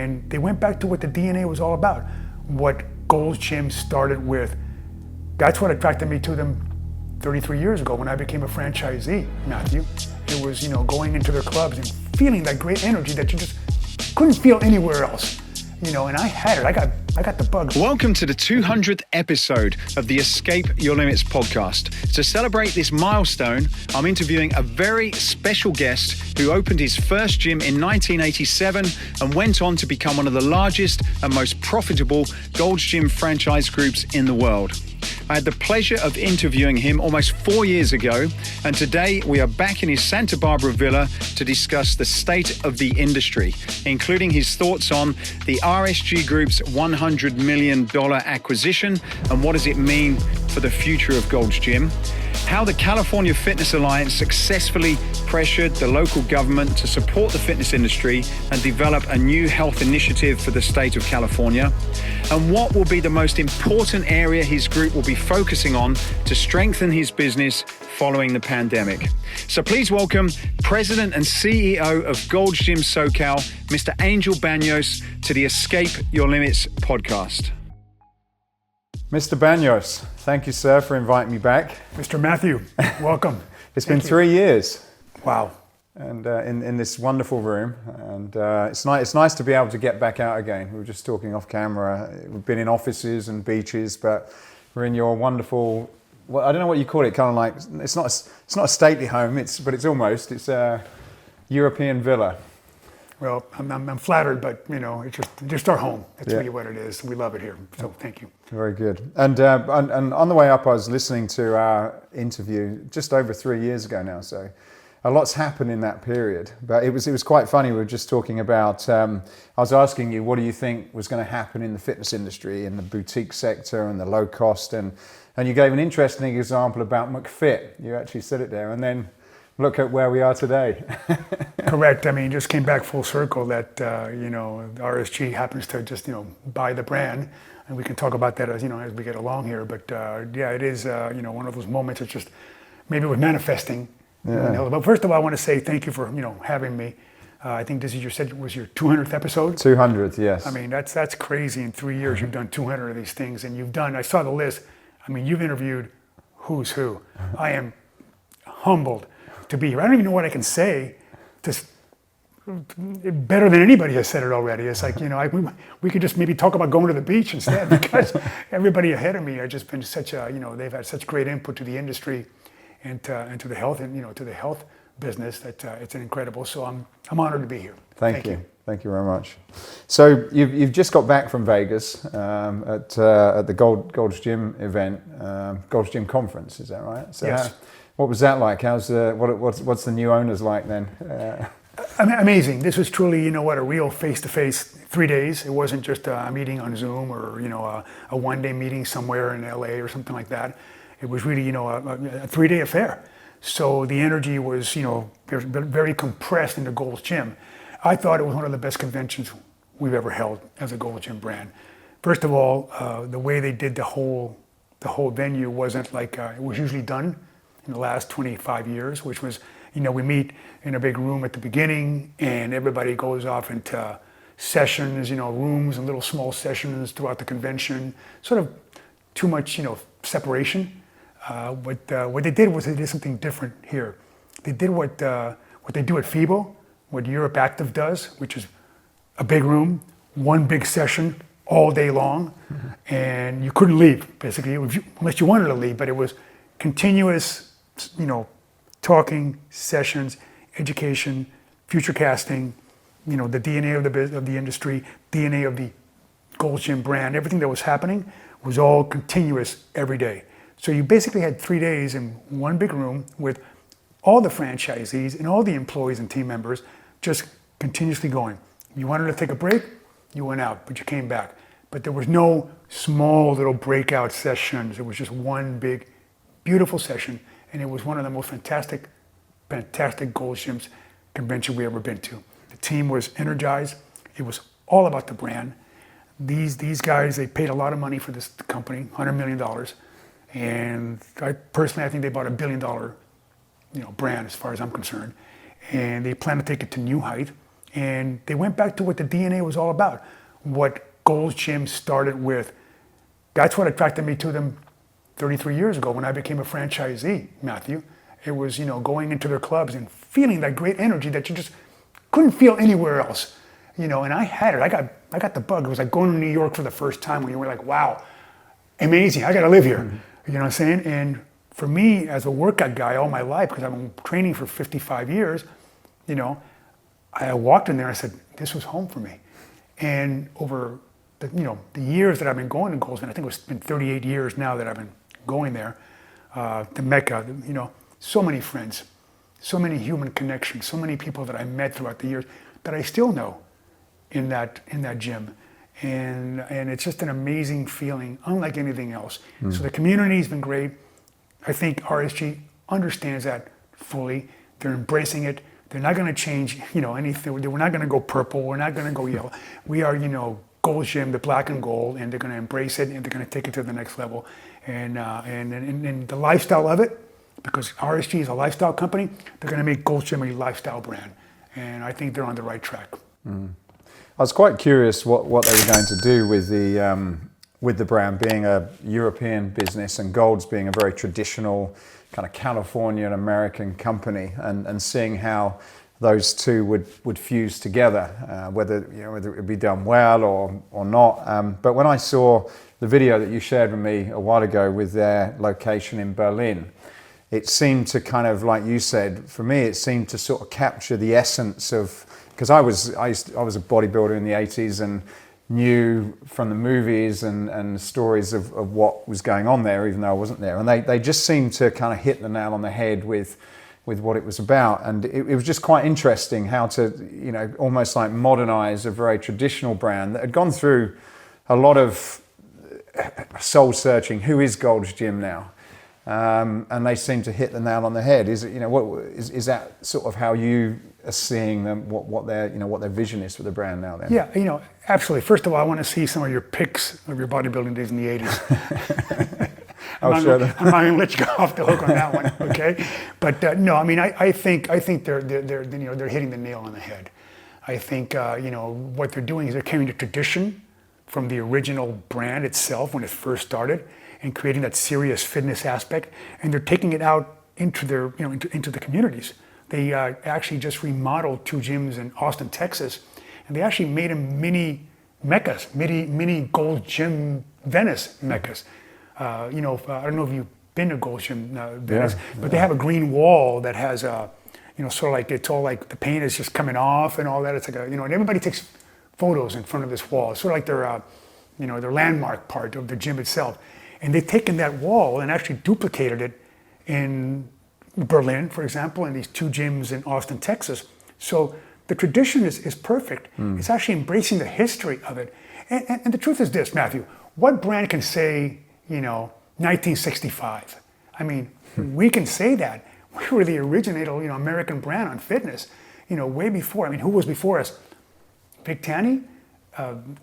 And they went back to what the DNA was all about, what Gold's Gym started with. That's what attracted me to them 33 years ago when I became a franchisee, Matthew. It was, going into their clubs and feeling that great energy that you just couldn't feel anywhere else. And I had it. I got the bug. Welcome to the 200th episode of the Escape Your Limits podcast. To celebrate this milestone, I'm interviewing a very special guest who opened his first gym in 1987 and went on to become one of the largest and most profitable Gold's Gym franchise groups in the world. I had the pleasure of interviewing him almost 4 years ago, and today we are back in his Santa Barbara villa to discuss the state of the industry, including his thoughts on the RSG Group's $100 million acquisition and what does it mean for the future of Gold's Gym, how the California Fitness Alliance successfully pressured the local government to support the fitness industry and develop a new health initiative for the state of California, and what will be the most important area his group will be focusing on to strengthen his business following the pandemic. So please welcome President and CEO of Gold's Gym SoCal, Mr. Angel Banos, to the Escape Your Limits podcast. Mr. Banos, thank you, sir, for inviting me back. Mr. Matthew, welcome. It's been 3 years. Wow. And in this wonderful room, and it's nice to be able to get back out again. We were just talking off camera. We've been in offices and beaches, but we're in your wonderful. Well, I don't know what you call it. Kind of like it's not a stately home. But it's almost. It's a European villa. Well, I'm flattered, but it's just our home. That's really what it is. We love it here. So thank you. Very good. And on the way up, I was listening to our interview just over 3 years ago now. So a lot's happened in that period. But it was quite funny. We were just talking about. I was asking you, what do you think was going to happen in the fitness industry, in the boutique sector, and the low cost, and you gave an interesting example about McFit. You actually said it there, and then look at where we are today. Correct. I mean, it just came back full circle that, RSG happens to just, buy the brand. And we can talk about that as we get along here. But it is, one of those moments. It's just, maybe we're manifesting. Yeah. But first of all, I want to say thank you for, having me. I think this is your 200th episode. 200th, yes. I mean, that's crazy. In 3 years, you've done 200 of these things. And I saw the list. I mean, you've interviewed who's who. I am humbled to be here. I don't even know what I can say better than anybody has said it already. It's like, we could just maybe talk about going to the beach instead, because everybody ahead of me has just been such they've had such great input to the industry and to the health and, to the health business that it's incredible. So I'm honored to be here. Thank you. Thank you very much. So you've just got back from Vegas at the Gold's Gym event, Gold's Gym conference. Is that right? So yes. What was that like? What's the new owners like then? Amazing. This was truly, a real face-to-face 3 days. It wasn't just a meeting on Zoom or, a one-day meeting somewhere in LA or something like that. It was really, a 3-day affair. So the energy was, very compressed into Gold's Gym. I thought it was one of the best conventions we've ever held as a Gold's Gym brand. First of all, the way they did the whole venue wasn't like it was usually done in the last 25 years, which was, we meet in a big room at the beginning and everybody goes off into sessions, rooms and little small sessions throughout the convention, sort of too much, separation. What they did was they did something different here. They did what they do at FIBO, what Europe Active does, which is a big room, one big session all day long, and you couldn't leave, basically, unless you wanted to leave, but it was continuous, talking, sessions, education, future casting, the DNA of the industry, DNA of the Gold's Gym brand, everything that was happening was all continuous every day. So you basically had 3 days in one big room with all the franchisees and all the employees and team members just continuously going. You wanted to take a break, you went out, but you came back. But there was no small little breakout sessions. It was just one big, beautiful session. And it was one of the most fantastic Gold's Gym's convention we ever been to. The team was energized. It was all about the brand. These guys, they paid a lot of money for this company, $100 million. And I think they bought $1 billion brand as far as I'm concerned. And they plan to take it to new height. And they went back to what the DNA was all about, what Gold's Gym started with. That's what attracted me to them 33 years ago when I became a franchisee, Matthew. It was, going into their clubs and feeling that great energy that you just couldn't feel anywhere else. And I had it. I got the bug. It was like going to New York for the first time when you were like, wow, amazing, I got to live here. You know what I'm saying? And for me, as a workout guy all my life, because I've been training for 55 years, I walked in there and I said, this was home for me. And over the years that I've been going to Gold's, and I think it's been 38 years now that I've been going there, to Mecca, so many friends, so many human connections, so many people that I met throughout the years that I still know in that gym. And it's just an amazing feeling, unlike anything else. So the community's been great. I think RSG understands that fully. They're embracing it. They're not going to change, anything. We're not going to go purple. We're not going to go yellow. We are, Gold's Gym, the black and gold, and they're going to embrace it and they're going to take it to the next level. And the lifestyle of it, because RSG is a lifestyle company, they're going to make Gold's Gym a lifestyle brand. And I think they're on the right track. I was quite curious what they were going to do with the brand being a European business and Gold's being a very traditional kind of Californian American company, and seeing how those two would fuse together, whether it would be done well or not. But when I saw the video that you shared with me a while ago with their location in Berlin, it seemed to kind of, like you said, for me, it seemed to sort of capture the essence of, because I was a bodybuilder in the 80s and knew from the movies and stories of what was going on there, even though I wasn't there. And they just seemed to kind of hit the nail on the head with what it was about. And it was just quite interesting how to, almost like modernize a very traditional brand that had gone through a lot of soul searching. Who is Gold's Gym now? And they seem to hit the nail on the head. Is it, is that sort of how you are seeing them, what their vision is for the brand now? Then, yeah, absolutely. First of all, I want to see some of your pics of your bodybuilding days in the '80s. I'm not going to let you go off the hook on that one, okay? But no, I mean, I think they're hitting the nail on the head. I think what they're doing is they're carrying the tradition from the original brand itself when it first started, and creating that serious fitness aspect, and they're taking it out into their, into the communities. They actually just remodeled 2 gyms in Austin, Texas, and they actually made them mini meccas, mini Gold's Gym Venice meccas. I don't know if you've been to Gold's Gym Venice, but they have a green wall that has sort of like, it's all like the paint is just coming off and all that. It's like and everybody takes photos in front of this wall. It's sort of like their landmark part of the gym itself. And they've taken that wall and actually duplicated it in Berlin, for example, and these 2 gyms in Austin, Texas. So the tradition is perfect. It's actually embracing the history of it. And the truth is this, Matthew, what brand can say, 1965? I mean, we can say that. We were the originator, American brand on fitness, way before. I mean, who was before us? Big Tanny,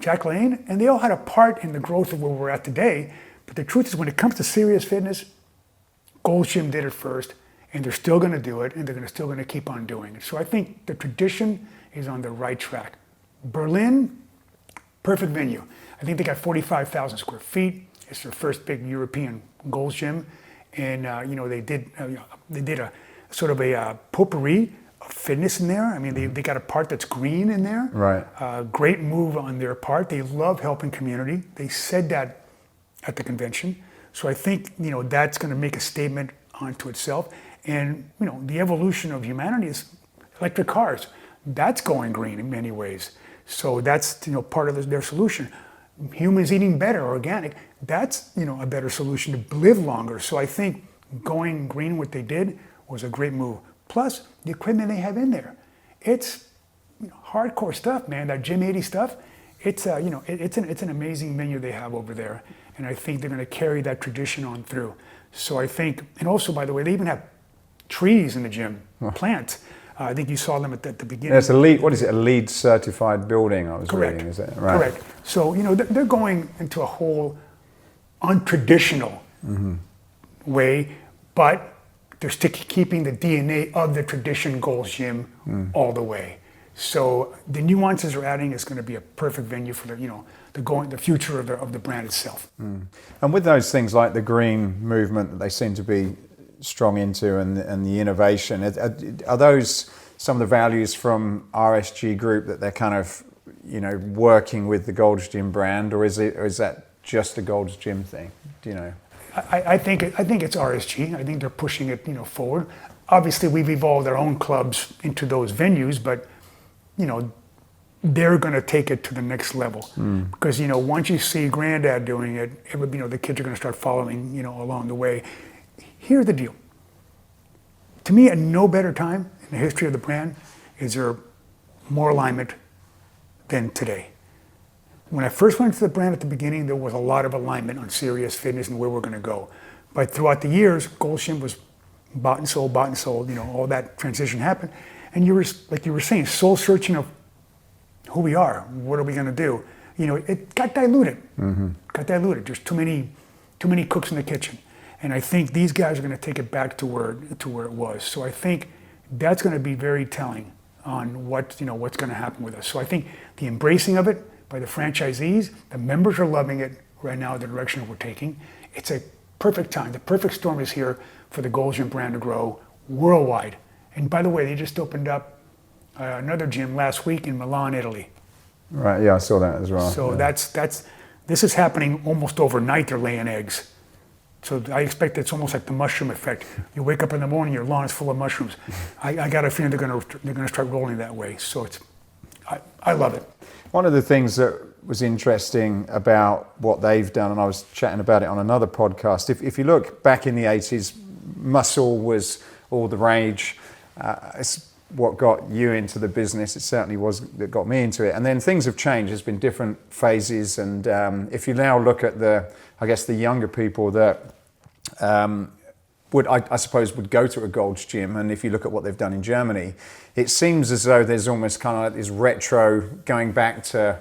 Jack Lane, and they all had a part in the growth of where we're at today. But the truth is, when it comes to serious fitness, Gold's Gym did it first, and they're still going to do it, and they're still going to keep on doing it. So I think the tradition is on the right track. Berlin, perfect venue. I think they got 45,000 square feet. It's their first big European Gold's Gym, and they did a sort of a potpourri of fitness in there. I mean, they got a part that's green in there. Right. Great move on their part. They love helping community. They said that at the convention. So I think, that's going to make a statement onto itself. And, the evolution of humanity is electric cars. That's going green in many ways. So that's, part of their solution. Humans eating better, organic, that's, a better solution to live longer. So I think going green, what they did, was a great move. Plus, the equipment they have in there. It's hardcore stuff, man. That Gym 80 stuff, it's an amazing menu they have over there. And I think they're going to carry that tradition on through. So I think, and also, by the way, they even have trees in the gym, plants. I think you saw them at the beginning. Yeah, it's a LEED, what is it, a LEED certified building, I was reading, is it? Right. Correct. So, they're going into a whole untraditional way, but they're keeping the DNA of the tradition Gold's Gym all the way. So the nuances we're adding is going to be a perfect venue for the future of the brand itself. And with those things like the green movement that they seem to be strong into and the innovation, are those some of the values from RSG Group that they're kind of, working with the Gold's Gym brand, or is that just a Gold's Gym thing? Do you know? I think it's RSG. I think they're pushing it, forward. Obviously, we've evolved our own clubs into those venues, but they're going to take it to the next level. Because once you see Granddad doing it, the kids are going to start following, along the way. Here's the deal. To me, at no better time in the history of the brand is there more alignment than today. When I first went to the brand at the beginning, there was a lot of alignment on serious fitness and where we're going to go. But throughout the years, Gold's Gym was bought and sold, all that transition happened. And you were, like you were saying, soul searching of who we are, what are we going to do? It got diluted. Got diluted. There's too many cooks in the kitchen. And I think these guys are going to take it back to where it was. So I think that's going to be very telling on what's going to happen with us. So I think the embracing of it by the franchisees, the members are loving it right now, the direction that we're taking. It's a perfect time. The perfect storm is here for the Gold's Gym brand to grow worldwide. And by the way, they just opened up another gym last week in Milan, Italy. Right, yeah, I saw that as well. So yeah. This is happening almost overnight. They're laying eggs. So I expect it's almost like the mushroom effect. You wake up in the morning, your lawn is full of mushrooms. I got a feeling they're going to start rolling that way. So I love it. One of the things that was interesting about what they've done, and I was chatting about it on another podcast, if you look back in the 80s, muscle was all the rage. It's what got you into the business. It certainly was that got me into it. And then things have changed. There's been different phases. And if you now look at the younger people that I suppose would go to a Gold's Gym, and if you look at what they've done in Germany, it seems as though there's almost kind of like this retro going back to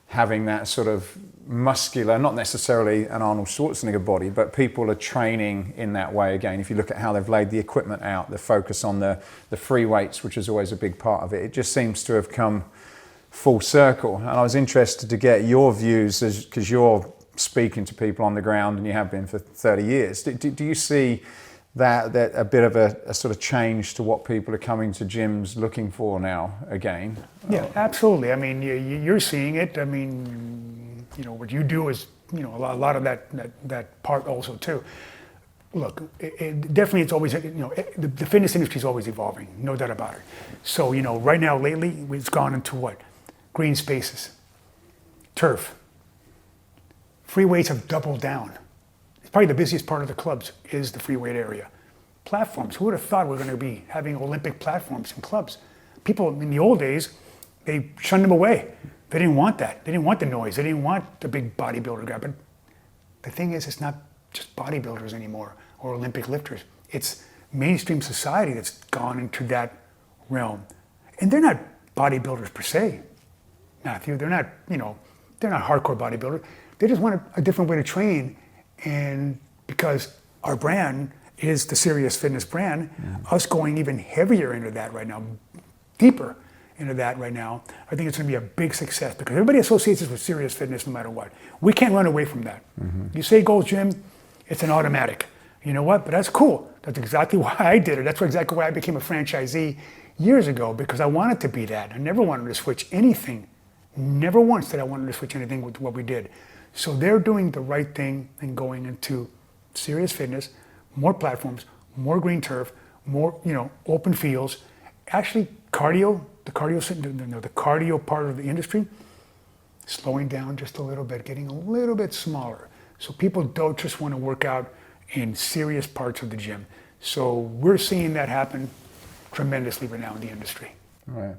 having that sort of muscular, not necessarily an Arnold Schwarzenegger body, but people are training in that way again. If you look at how they've laid the equipment out, the focus on the free weights, which is always a big part of it, it just seems to have come full circle. And I was interested to get your views, because you're speaking to people on the ground and you have been for 30 years. Do you see that a bit of a sort of change to what people are coming to gyms looking for now again? Yeah, absolutely. I mean, you're seeing it. I mean, what you do is, a lot of that part also too. Look, definitely it's always, the fitness industry is always evolving, no doubt about it. So, right now, lately, it's gone into what? Green spaces, turf. Free weights have doubled down. It's probably the busiest part of the clubs is the free weight area. Platforms, who would have thought we're going to be having Olympic platforms in clubs? People in the old days, they shunned them away. They didn't want that. They didn't want the noise. They didn't want the big bodybuilder guy. But the thing is, it's not just bodybuilders anymore or Olympic lifters. It's mainstream society that's gone into that realm. And they're not bodybuilders per se, Matthew. They're not, they're not hardcore bodybuilders. They just want a different way to train. And because our brand is the Serious Fitness brand, us going even heavier into that right now, deeper into that right now, I think it's going to be a big success because everybody associates us with Serious Fitness no matter what. We can't run away from that. You say Gold's Gym, it's an automatic. You know what? But that's cool. That's exactly why I did it. That's exactly why I became a franchisee years ago, because I wanted to be that. I never wanted to switch anything. Never once did I want to switch anything with what we did. So they're doing the right thing and going into Serious Fitness, more platforms, more green turf, more open fields. Actually, cardio, the cardio part of the industry, slowing down just a little bit, getting a little bit smaller. So people don't just want to work out in serious parts of the gym. So we're seeing that happen tremendously right now in the industry. Right.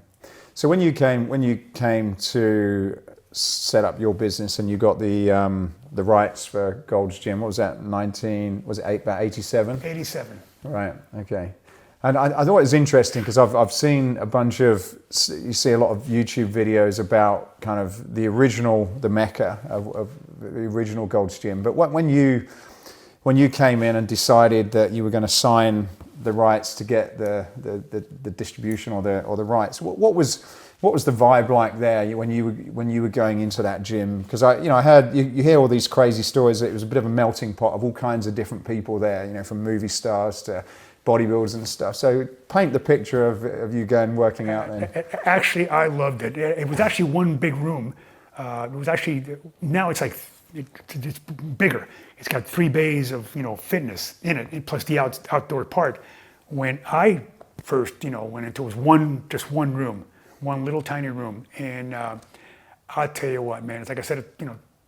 So when you came to set up your business and you got the rights for Gold's Gym, what was that? About 87? 87. Right. Okay. And I thought it was interesting because I've seen a bunch of, you see a lot of YouTube videos about kind of the mecca of the original Gold's Gym. But when you came in and decided that you were going to sign the rights to get the distribution or the rights, what What was the vibe like there when you were going into that gym? Because I heard you hear all these crazy stories that it was a bit of a melting pot of all kinds of different people there, from movie stars to bodybuilders and stuff. So paint the picture of you going working out then. Actually, I loved it. It was actually one big room. It was actually, now it's like, it's bigger. It's got 3 bays of, fitness in it, plus the outdoor part. When I first, went into it, was just one room, one little tiny room. And I'll tell you what, man, it's like I said,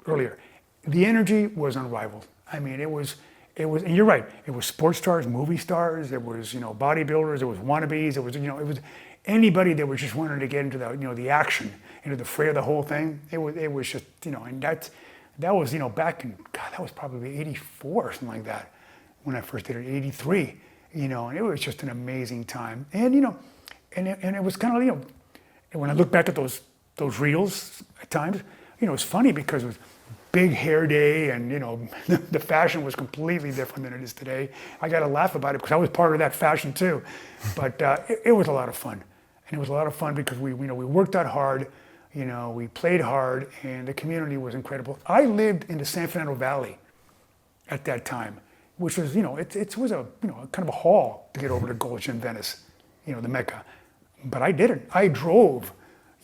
earlier, the energy was unrivaled. I mean, it was, and you're right, it was sports stars, movie stars, it was, bodybuilders, it was wannabes, it was, it was anybody that was just wanting to get into the, the action, into the fray of the whole thing. It was just, and that was, back in, God, that was probably 84 or something like that when I first did it, 83, and it was just an amazing time. And, and it was kind of, when I look back at those reels at times, it's funny because it was big hair day and, the fashion was completely different than it is today. I got to laugh about it because I was part of that fashion too. But it was a lot of fun. And it was a lot of fun because we worked out hard, we played hard, and the community was incredible. I lived in the San Fernando Valley at that time, which was, it was a, kind of a haul to get over to Gold's Gym Venice, the Mecca. But I didn't. I drove,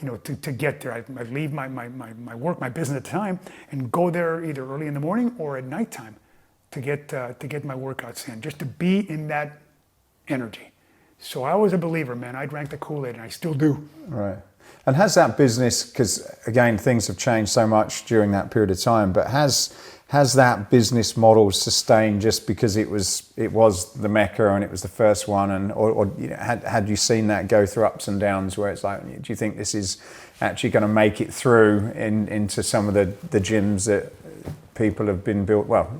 to get there. I'd leave my work, my business at the time, and go there either early in the morning or at nighttime to get my workouts in, just to be in that energy. So I was a believer, man. I drank the Kool-Aid, and I still do. Right. And has that business, because again, things have changed so much during that period of time, but has that business model sustained just because it was the Mecca and it was the first one, and or had you seen that go through ups and downs where it's like, do you think this is actually going to make it through into some of the gyms that people have been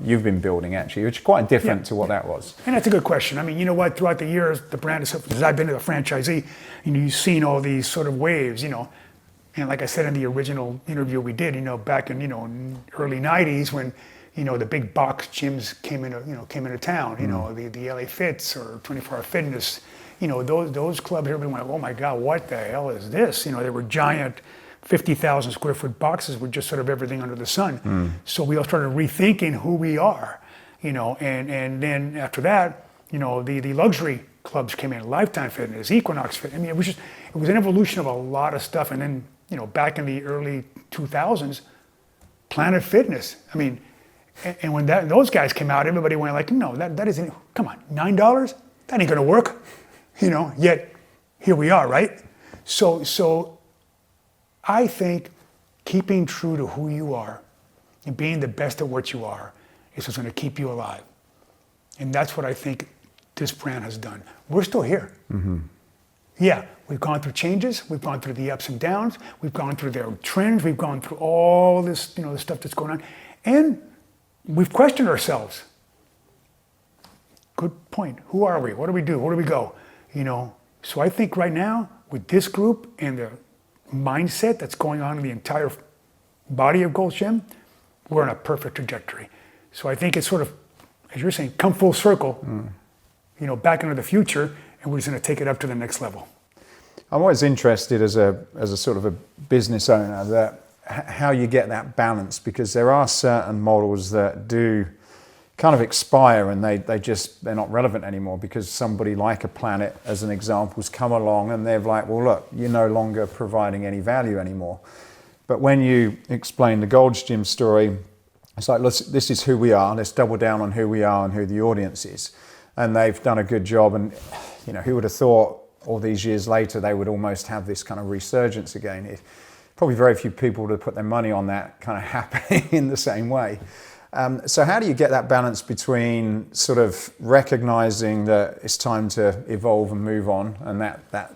you've been building actually, which is quite different to what that was? And that's a good question. I mean, you know what, throughout the years, the brand is, as I've been to the franchisee, you've seen all these sort of waves, and like I said in the original interview we did, back in, in early 90s when, the big box gyms came into town, the LA Fits or 24 Hour Fitness, those clubs, everybody went, oh my God, what the hell is this? They were giant 50,000 square foot boxes with just sort of everything under the sun. So we all started rethinking who we are, and then after that, the luxury clubs came in, Lifetime Fitness, Equinox Fitness. I mean, it was an evolution of a lot of stuff. And then, back in the early 2000s, Planet Fitness. I mean, and when those guys came out, everybody went like, no, that isn't, come on, $9? That ain't gonna work. Yet here we are, right? So I think keeping true to who you are and being the best at what you are is what's gonna keep you alive. And that's what I think this brand has done. We're still here. Mm-hmm. Yeah, we've gone through changes, we've gone through the ups and downs, we've gone through their trends, we've gone through all this, the stuff that's going on, and we've questioned ourselves. Good point. Who are we? What do we do? Where do we go? So I think right now, with this group and the mindset that's going on in the entire body of Gold's Gym, we're on a perfect trajectory. So I think it's sort of, as you're saying, come full circle, back into the future, and we're just going to take it up to the next level. I'm always interested as a sort of a business owner that how you get that balance, because there are certain models that do kind of expire and they're not relevant anymore because somebody like a Planet, as an example, has come along and they're like, well, look, you're no longer providing any value anymore. But when you explain the Gold's Gym story, it's like, this is who we are. Let's double down on who we are and who the audience is. And they've done a good job. And who would have thought all these years later they would almost have this kind of resurgence again? Probably very few people would have put their money on that kind of happening in the same way. So how do you get that balance between sort of recognizing that it's time to evolve and move on, and that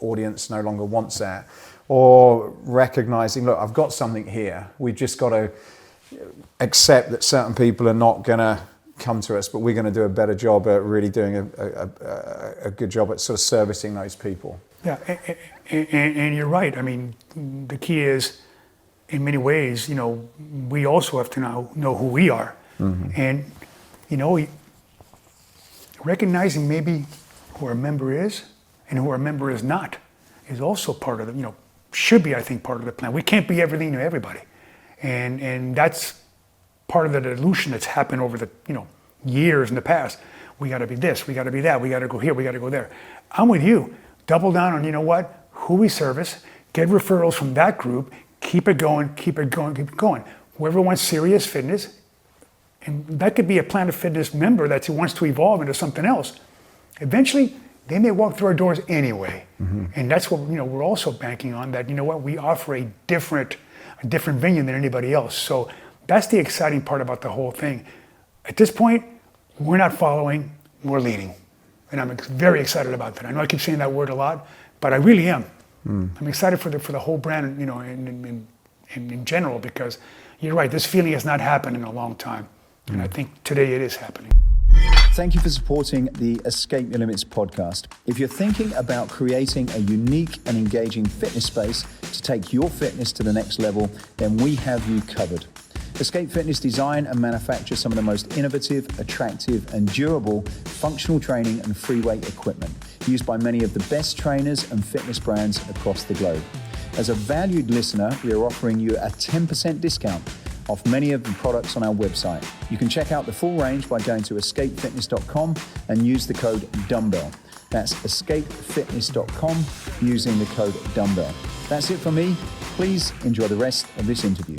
audience no longer wants that, or recognizing, look, I've got something here. We've just got to accept that certain people are not going to come to us, but we're going to do a better job at really doing a good job at sort of servicing those people. Yeah, and you're right. I mean, the key is, in many ways, we also have to know who we are. Mm-hmm. And, recognizing maybe who our member is and who our member is not is also part of should be, I think, part of the plan. We can't be everything to everybody. And that's part of the dilution that's happened over the years in the past. We got to be this, we got to be that, we got to go here, we got to go there. I'm with you. Double down on who we service, get referrals from that group, keep it going, keep it going, keep it going. Whoever wants serious fitness, and that could be a Planet Fitness member that wants to evolve into something else. Eventually, they may walk through our doors anyway. Mm-hmm. And that's what we're also banking on, that we offer a different venue than anybody else. So that's the exciting part about the whole thing. At this point, we're not following, we're leading. And I'm very excited about that. I know I keep saying that word a lot, but I really am. I'm excited for the whole brand, in general, because you're right, this feeling has not happened in a long time. And I think today it is happening. Thank you for supporting the Escape Your Limits podcast. If you're thinking about creating a unique and engaging fitness space to take your fitness to the next level, then we have you covered. Escape Fitness design and manufacture some of the most innovative, attractive, and durable functional training and free weight equipment used by many of the best trainers and fitness brands across the globe. As a valued listener, we are offering you a 10% discount off many of the products on our website. You can check out the full range by going to escapefitness.com and use the code dumbbell. That's escapefitness.com using the code dumbbell. That's it from me. Please enjoy the rest of this interview.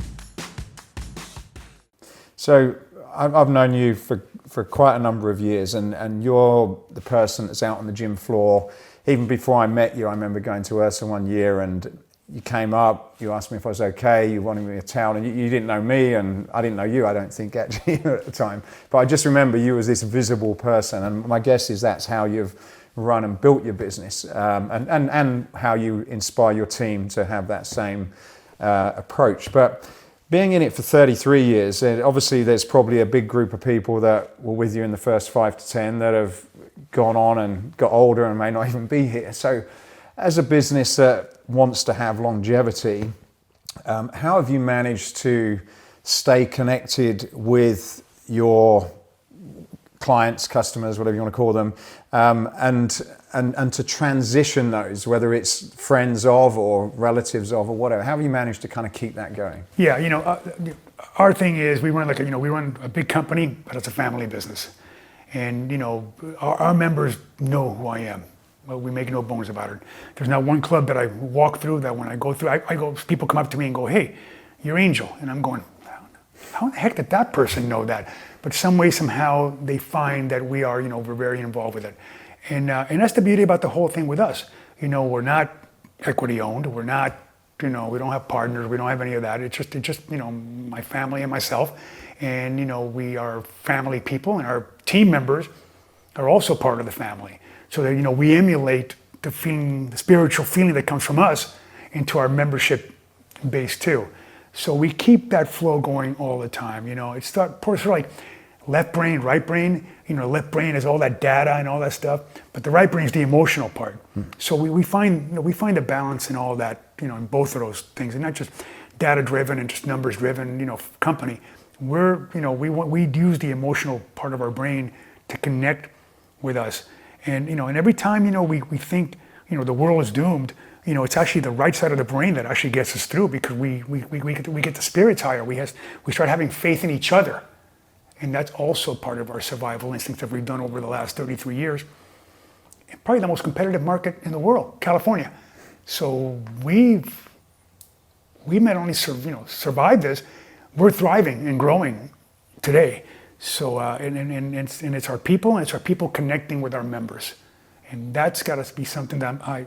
So I've known you for quite a number of years, and you're the person that's out on the gym floor. Even before I met you, I remember going to Ursa one year, and you came up, you asked me if I was okay, you wanted me a towel, and you didn't know me, and I didn't know you, I don't think, actually, at the time. But I just remember you as this visible person, and my guess is that's how you've run and built your business, and how you inspire your team to have that same approach. But being in it for 33 years, obviously there's probably a big group of people that were with you in the first 5 to 10 that have gone on and got older and may not even be here. So as a business that wants to have longevity, how have you managed to stay connected with your clients, customers, whatever you want to call them, and to transition those, whether it's friends of or relatives of or whatever? How have you managed to kind of keep that going? Yeah, our thing is we run we run a big company, but it's a family business, and our members know who I am. Well, we make no bones about it. There's not one club that I walk through that when I go through, people come up to me and go, "Hey, you're Angel," and I'm going, "How the heck did that person know that?" But some way, somehow, they find that we are, we're very involved with it. And that's the beauty about the whole thing with us. We're not equity owned. We're not, we don't have partners. We don't have any of that. It's just my family and myself. And, we are family people, and our team members are also part of the family. So that, we emulate the feeling, the spiritual feeling that comes from us into our membership base too. So we keep that flow going all the time. It's sort of like left brain, right brain. Left brain is all that data and all that stuff, but the right brain is the emotional part. So we find a balance in all that, in both of those things, and not just data driven and just numbers driven, company. We use the emotional part of our brain to connect with us, and and every time we think the world is doomed. It's actually the right side of the brain that actually gets us through, because we get the spirits higher. We start having faith in each other. And that's also part of our survival instincts that we've done over the last 33 years. And probably the most competitive market in the world, California. So we not only survive this, we're thriving and growing today. So and it's our people, and it's our people connecting with our members. And that's got to be something that I,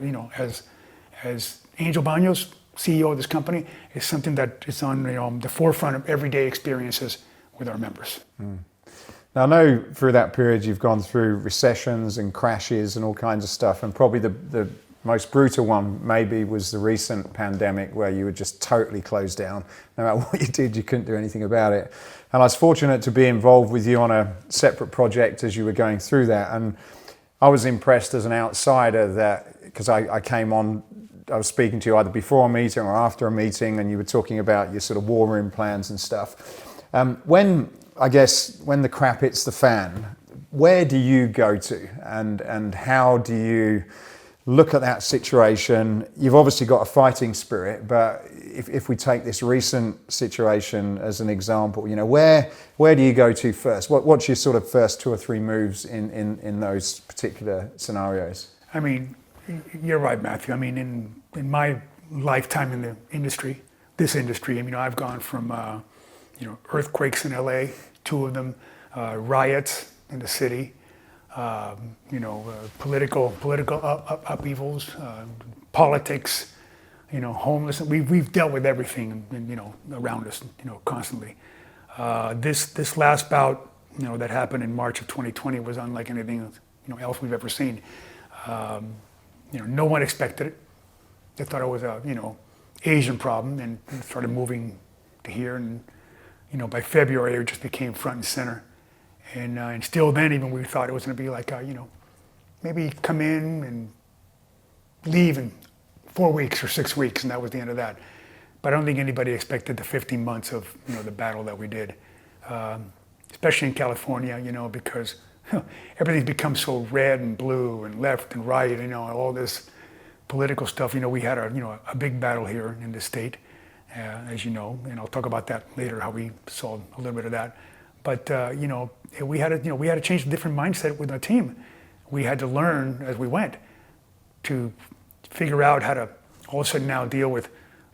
as Angel Banos, CEO of this company, is something that is on the forefront of everyday experiences with our members. Now, I know through that period you've gone through recessions and crashes and all kinds of stuff, and probably the most brutal one maybe was the recent pandemic, where you were just totally closed down. No matter what you did, you couldn't do anything about it. And I was fortunate to be involved with you on a separate project as you were going through that, and I was impressed as an outsider that, because I came on, I was speaking to you either before a meeting or after a meeting, and you were talking about your sort of war room plans and stuff. When the crap hits the fan, where do you go to, and how do you look at that situation. You've obviously got a fighting spirit, but if we take this recent situation as an example, you know, where do you go to first? What's your sort of first 2 or 3 moves in those particular scenarios? I mean, you're right, Matthew. I mean, in my lifetime in the industry, this industry, I mean, I've gone from, you know, earthquakes in LA, 2 of them, riots in the city, you know, political upheavals, politics, you know, homelessness. We've dealt with everything, you know, around us, you know, constantly. This last bout, you know, that happened in March of 2020 was unlike anything, you know, else we've ever seen. You know, no one expected it. They thought it was a, you know, Asian problem, and it started moving to here, and you know, by February it just became front and center. And still then, even we thought it was going to be like, you know, maybe come in and leave in 4 weeks or 6 weeks, and that was the end of that. But I don't think anybody expected the 15 months of, you know, the battle that we did, especially in California, you know, because everything's become so red and blue and left and right, you know, all this political stuff. You know, we had a big battle here in the state, as you know, and I'll talk about that later, how we solved a little bit of that. But you know, we had to change a different mindset with our team. We had to learn as we went to figure out how to all of a sudden now deal with,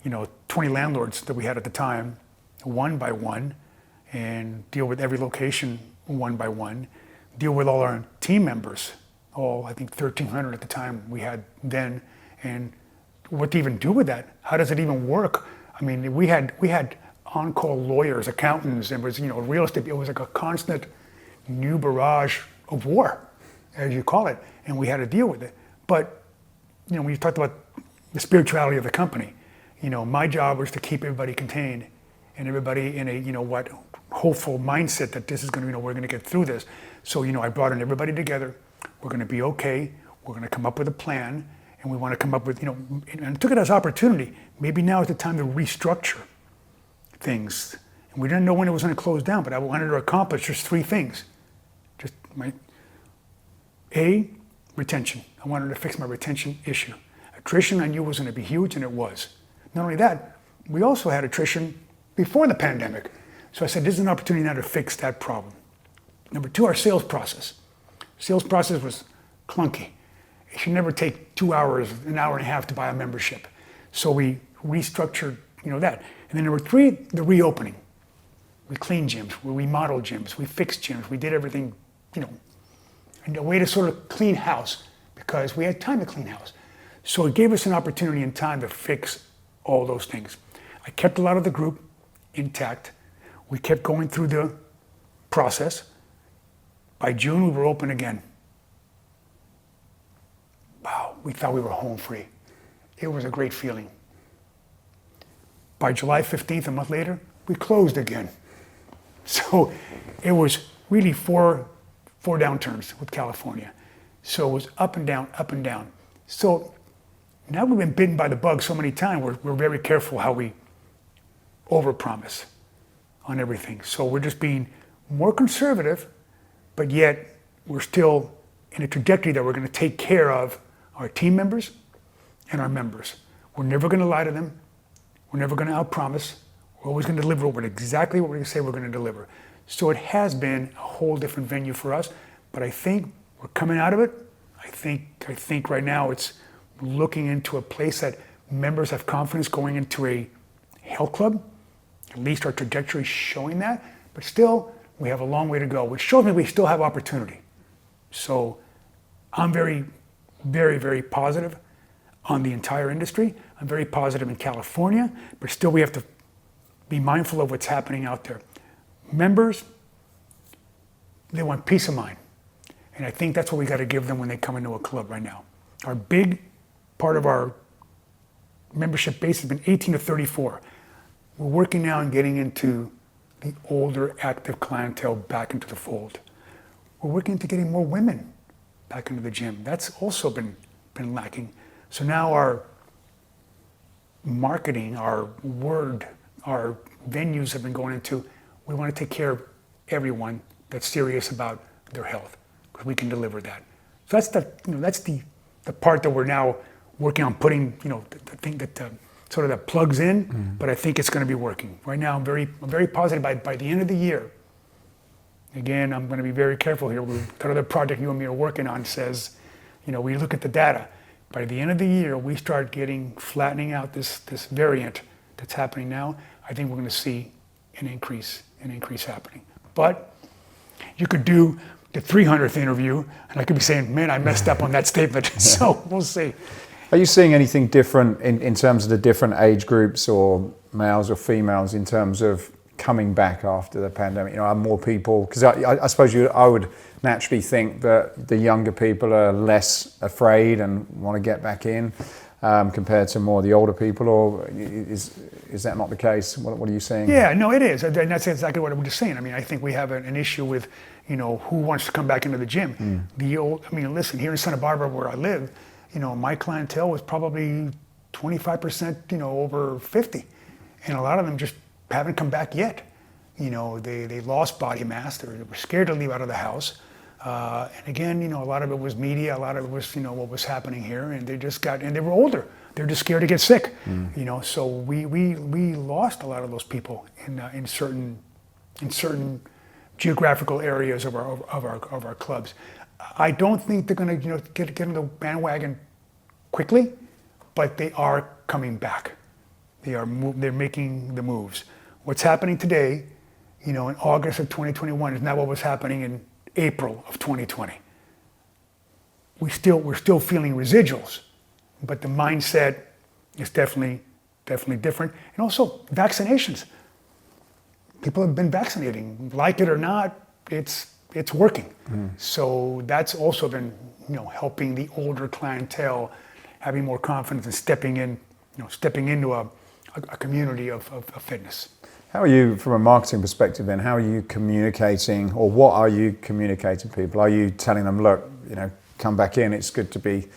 you know, 20 landlords that we had at the time, one by one, and deal with every location one by one, deal with all our team members, all I think 1,300 at the time we had then, and what to even do with that? How does it even work? I mean, we had on-call lawyers, accountants, and it was, you know, real estate. It was like a constant new barrage of war, as you call it, and we had to deal with it. But, you know, when you talked about the spirituality of the company, you know, my job was to keep everybody contained and everybody in a, you know what, hopeful mindset that this is going to, you know, we're going to get through this. So, you know, I brought in everybody together. We're going to be okay. We're going to come up with a plan, and we want to come up with, you know, and took it as opportunity. Maybe now is the time to restructure things. And we didn't know when it was going to close down, but I wanted to accomplish just 3 things. Just retention. I wanted to fix my retention issue. Attrition I knew was going to be huge, and it was. Not only that, we also had attrition before the pandemic. So I said, this is an opportunity now to fix that problem. Number 2, our sales process. Sales process was clunky. It should never take 2 hours, an hour and a half to buy a membership. So we restructured, you know, that. And then number 3, the reopening. We cleaned gyms, we remodeled gyms, we fixed gyms, we did everything, you know, in a way to sort of clean house, because we had time to clean house. So it gave us an opportunity and time to fix all those things. I kept a lot of the group intact. We kept going through the process. By June, we were open again. Wow, we thought we were home free. It was a great feeling. By July 15th, a month later, we closed again. So it was really four downturns with California. So it was up and down, up and down. So now we've been bitten by the bug so many times, we're very careful how we overpromise on everything. So we're just being more conservative, but yet we're still in a trajectory that we're going to take care of our team members and our members. We're never going to lie to them. We're never going to outpromise. We're always going to deliver exactly what we say we're going to deliver. So it has been a whole different venue for us, but I think we're coming out of it. I think right now it's looking into a place that members have confidence going into a health club. At least our trajectory is showing that, but still we have a long way to go, which shows me we still have opportunity. So I'm very, very, very positive on the entire industry. I'm very positive in California, but still we have to be mindful of what's happening out there. Members, they want peace of mind. And I think that's what we got to give them when they come into a club right now. Our big part of our membership base has been 18 to 34. We're working now on getting into the older active clientele back into the fold. We're working to getting more women back into the gym. That's also been lacking. So now our marketing, our word, our venues have been going into, we want to take care of everyone that's serious about their health, because we can deliver that. So that's the the part that we're now working on putting, the thing that sort of that plugs in, but I think it's going to be working. Right now, I'm very positive by the end of the year. Again, I'm going to be very careful here. The other project you and me are working on says, we look at the data. By the end of the year, we start flattening out this variant that's happening now. I think we're going to see an increase happening. But you could do the 300th interview, and I could be saying, man, I messed up on that statement. So we'll see. Are you seeing anything different in terms of the different age groups or males or females in terms of coming back after the pandemic? Are more people, because I suppose I would naturally think that the younger people are less afraid and want to get back in compared to more the older people, or is that not the case? What are you saying? Yeah, no, it is. And that's exactly what I'm just saying. I mean, I think we have an issue with, who wants to come back into the gym. Listen, here in Santa Barbara where I live, my clientele was probably 25%, over 50. And a lot of them just haven't come back yet. They lost body mass. They were scared to leave out of the house. And again, a lot of it was media. A lot of it was, what was happening here. And they were older. They're just scared to get sick. So we lost a lot of those people in certain geographical areas of our clubs. I don't think they're going to get in the bandwagon quickly, but they are coming back. They're making the moves. What's happening today, in August of 2021 is not what was happening in April of 2020. We're still feeling residuals, but the mindset is definitely different. And also vaccinations. People have been vaccinating, like it or not. It's working. So that's also been, helping the older clientele having more confidence and stepping into a community of fitness. How are you, from a marketing perspective then, how are you communicating, or what are you communicating to people? Are you telling them, look, come back in, it's good to be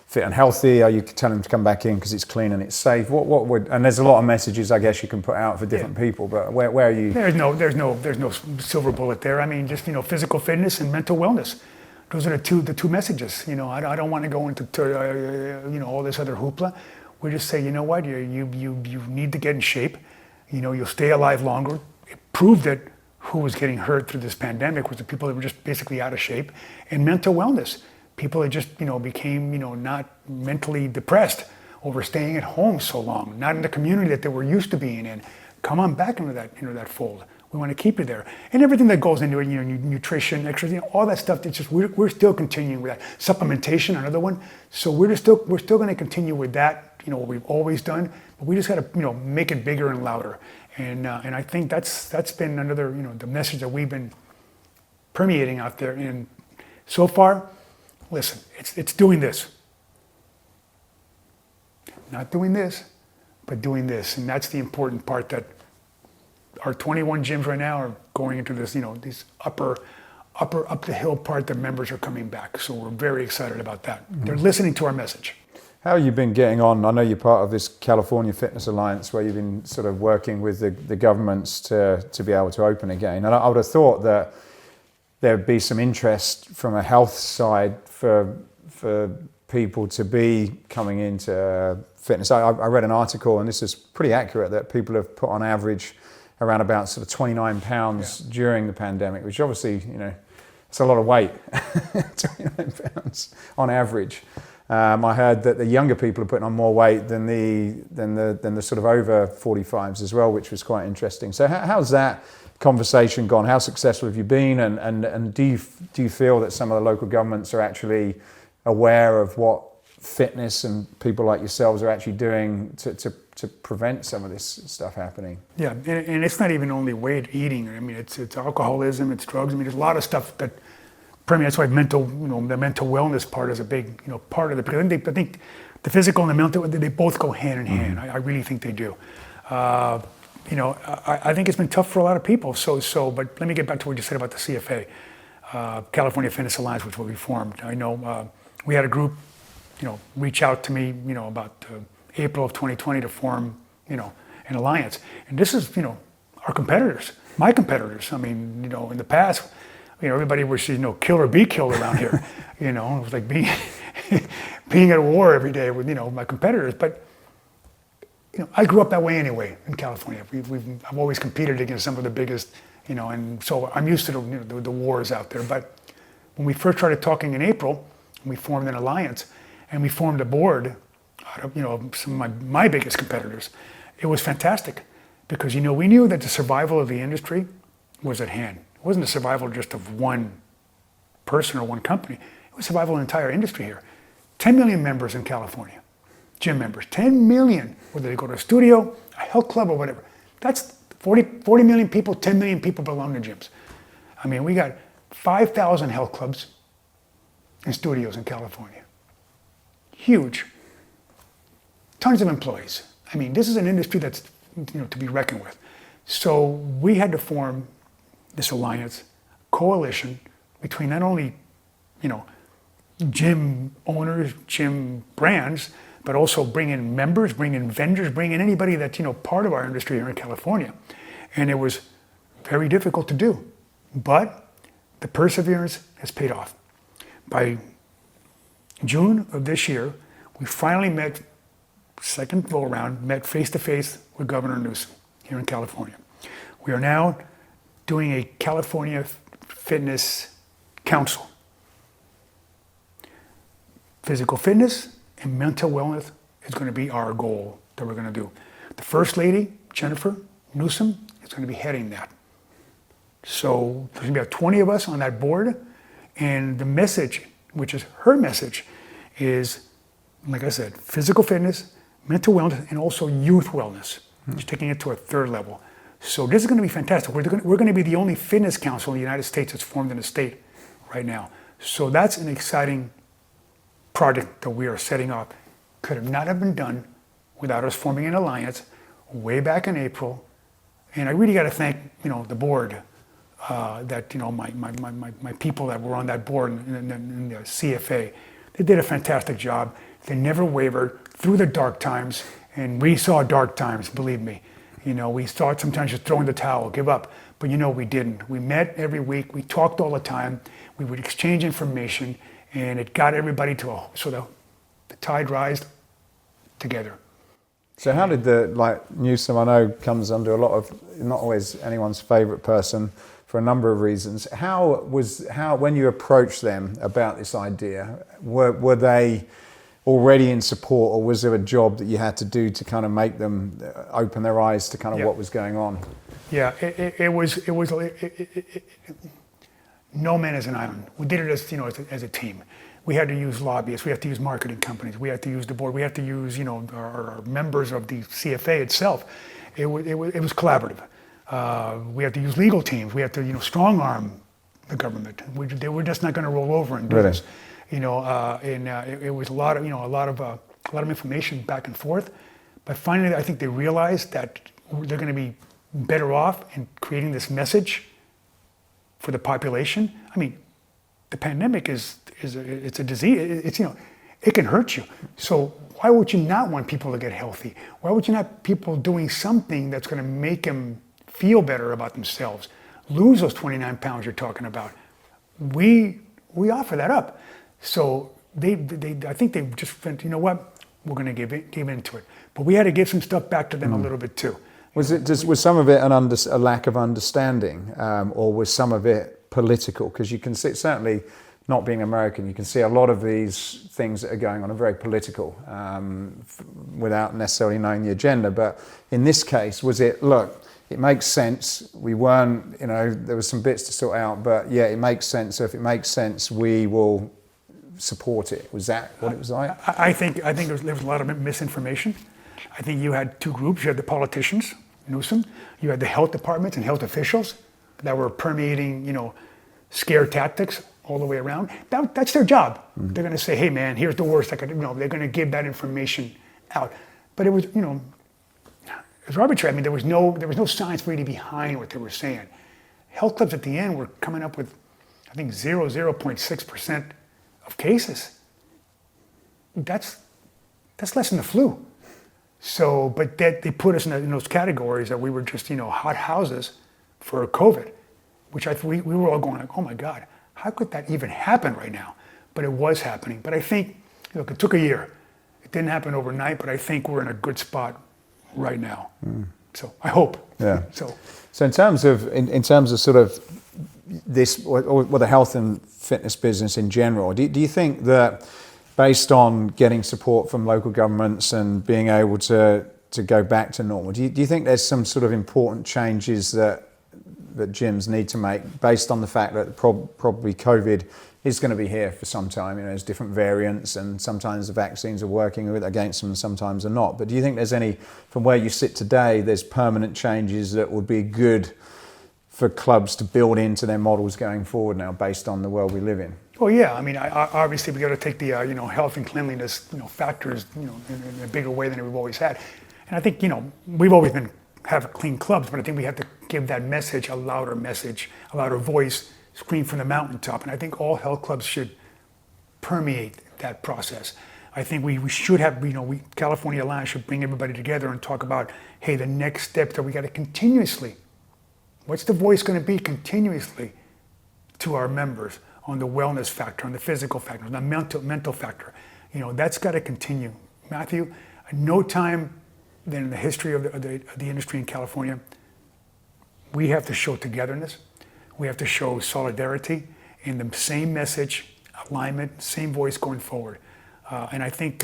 fit and healthy? Are you telling them to come back in because it's clean and it's safe? What would, and there's a lot of messages I guess you can put out for different people, but where are you? There's no silver bullet there. I mean, just, physical fitness and mental wellness. Those are the two messages. I don't want to go into all this other hoopla. We just say, what, you need to get in shape. You'll stay alive longer. It proved that who was getting hurt through this pandemic was the people that were just basically out of shape. And mental wellness. People that just, became, not mentally depressed over staying at home so long, not in the community that they were used to being in. Come on back into that fold. We want to keep you there. And everything that goes into it, nutrition, exercise, all that stuff, it's just, we're still continuing with that. Supplementation, another one. So we're still going to continue with that, what we've always done, but we just got to, make it bigger and louder. And I think that's been another, the message that we've been permeating out there. And so far, listen, it's doing this. Not doing this, but doing this. And that's the important part, that our 21 gyms right now are going into this, this upper up the hill part, the members are coming back. So we're very excited about that. They're listening to our message. How have you been getting on? I know you're part of this California Fitness Alliance where you've been sort of working with the governments to be able to open again. And I would have thought that there would be some interest from a health side for people to be coming into fitness. I read an article, and this is pretty accurate, that people have put on average around about sort of 29 pounds during the pandemic, which obviously, it's a lot of weight, 29 pounds on average. I heard that the younger people are putting on more weight than the sort of over 45s as well, which was quite interesting. So how's that conversation gone? How successful have you been? And do you feel that some of the local governments are actually aware of what fitness and people like yourselves are actually doing to prevent some of this stuff happening? Yeah, and it's not even only weight eating. I mean, it's alcoholism, it's drugs. I mean, there's a lot of stuff that. That's why the mental wellness part is a big, part of it. Because I think the physical and the mental, they both go hand in hand. I really think they do. I think it's been tough for a lot of people. But let me get back to what you said about the CFA, California Fitness Alliance, which we formed. I know we had a group, reach out to me, about April of 2020 to form, an alliance. And this is, our competitors, my competitors. I mean, in the past, everybody was, kill or be killed around here. It was like being, being at war every day with, my competitors. But, I grew up that way anyway in California. I've always competed against some of the biggest, and so I'm used to the wars out there. But when we first started talking in April, we formed an alliance and we formed a board out of, some of my biggest competitors. It was fantastic because, we knew that the survival of the industry was at hand. It wasn't the survival just of one person or one company. It was survival of the entire industry here. 10 million members in California. Gym members, 10 million, whether they go to a studio, a health club, or whatever. That's 40 million people, 10 million people belong to gyms. I mean, we got 5,000 health clubs and studios in California. Huge. Tons of employees. I mean, this is an industry that's, to be reckoned with. So we had to form this alliance, coalition between not only, gym owners, gym brands, but also bring in members, bring in vendors, bring in anybody that's, part of our industry here in California. And it was very difficult to do, but the perseverance has paid off. By June of this year, we finally met, second go around, met face to face with Governor Newsom here in California. We are now doing a California Fitness Council. Physical fitness and mental wellness is going to be our goal that we're going to do. The First Lady, Jennifer Newsom, is going to be heading that. So there's going to be about 20 of us on that board, and the message, which is her message, is, like I said, physical fitness, mental wellness, and also youth wellness. She's taking it to a third level. So this is going to be fantastic. We're going to be the only fitness council in the United States that's formed in the state right now. So that's an exciting project that we are setting up. Could have not have been done without us forming an alliance way back in April. And I really got to thank, the board, that, my people that were on that board in the CFA. They did a fantastic job. They never wavered through the dark times, and we saw dark times, believe me. We thought sometimes just throw in the towel, give up, but we didn't. We met every week, we talked all the time, we would exchange information, and it got everybody so the tide rised together. So how did Newsom, I know, comes under a lot of, not always anyone's favorite person for a number of reasons. How when you approached them about this idea, were they already in support, or was there a job that you had to do to kind of make them open their eyes to kind of what was going on? Yeah, it was no man is an island. We did it as a team. We had to use lobbyists, we have to use marketing companies, we have to use the board, we have to use our members of the CFA itself. It was collaborative. We have to use legal teams, we have to strong arm the government. They were just not going to roll over and do this. It was a lot of information back and forth. But finally, I think they realized that they're going to be better off in creating this message for the population. I mean, the pandemic it's a disease. It can hurt you. So why would you not want people to get healthy? Why would you not people doing something that's going to make them feel better about themselves, lose those 29 pounds you're talking about? We offer that up. So I think they just went, what, we're going to give into it. But we had to give some stuff back to them a little bit too. Was some of it a lack of understanding, or was some of it political? Because you can see, certainly not being American, you can see a lot of these things that are going on are very political, without necessarily knowing the agenda. But in this case, was it, look, it makes sense. We weren't, there was some bits to sort out, but yeah, it makes sense. So if it makes sense, we will support it. Was that what it was like? I think there was a lot of misinformation. I think you had two groups. You had the politicians, Newsom. You had the health departments and health officials that were permeating, scare tactics all the way around. That's their job. They're going to say, hey man, here's the worst I could, they're going to give that information out. But it was, it was arbitrary. I mean, there was no science really behind what they were saying. Health clubs at the end were coming up with, I think, 0.6% of cases. That's less than the flu. So, but that they put us in those categories that we were just, hot houses for COVID, which we were all going like, oh my God, how could that even happen right now? But it was happening. But I think Look, it took a year. It didn't happen overnight, but I think we're in a good spot right now. So I hope. Yeah. So in terms of sort of this, or the health and fitness business in general, do you think that based on getting support from local governments and being able to go back to normal, do you think there's some sort of important changes that gyms need to make based on the fact that probably COVID is going to be here for some time? You know, there's different variants, and sometimes the vaccines are working against them and sometimes are not. But do you think there's any, from where you sit today, there's permanent changes that would be good for clubs to build into their models going forward now based on the world we live in? Well, yeah. I mean, obviously we got to take the health and cleanliness factors in a bigger way than we've always had. And I think we've always have clean clubs, but I think we have to give that message, a louder voice, scream from the mountaintop. And I think all health clubs should permeate that process. I think we should have, California Alliance should bring everybody together and talk about, hey, the next step that we got to continuously, what's the voice going to be continuously to our members on the wellness factor, on the physical factor, on the mental factor. That's got to continue. Matthew, no time than in the history of the industry in California, we have to show togetherness. We have to show solidarity in the same message, alignment, same voice going forward. And I think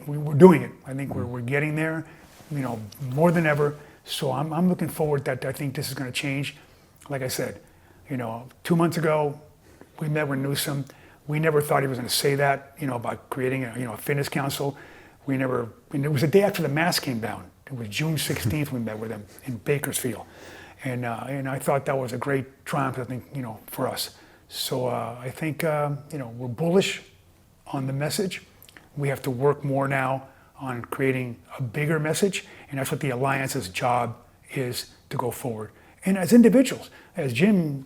we're doing it. I think we're getting there, more than ever. So I'm looking forward that I think this is going to change. Like I said, 2 months ago, we met with Newsom. We never thought he was going to say that, about creating a fitness council. And it was the day after the mask came down. It was June 16th we met with him in Bakersfield. And I thought that was a great triumph, I think, for us. So I think, we're bullish on the message. We have to work more now on creating a bigger message, and that's what the Alliance's job is to go forward. And as individuals, as gym,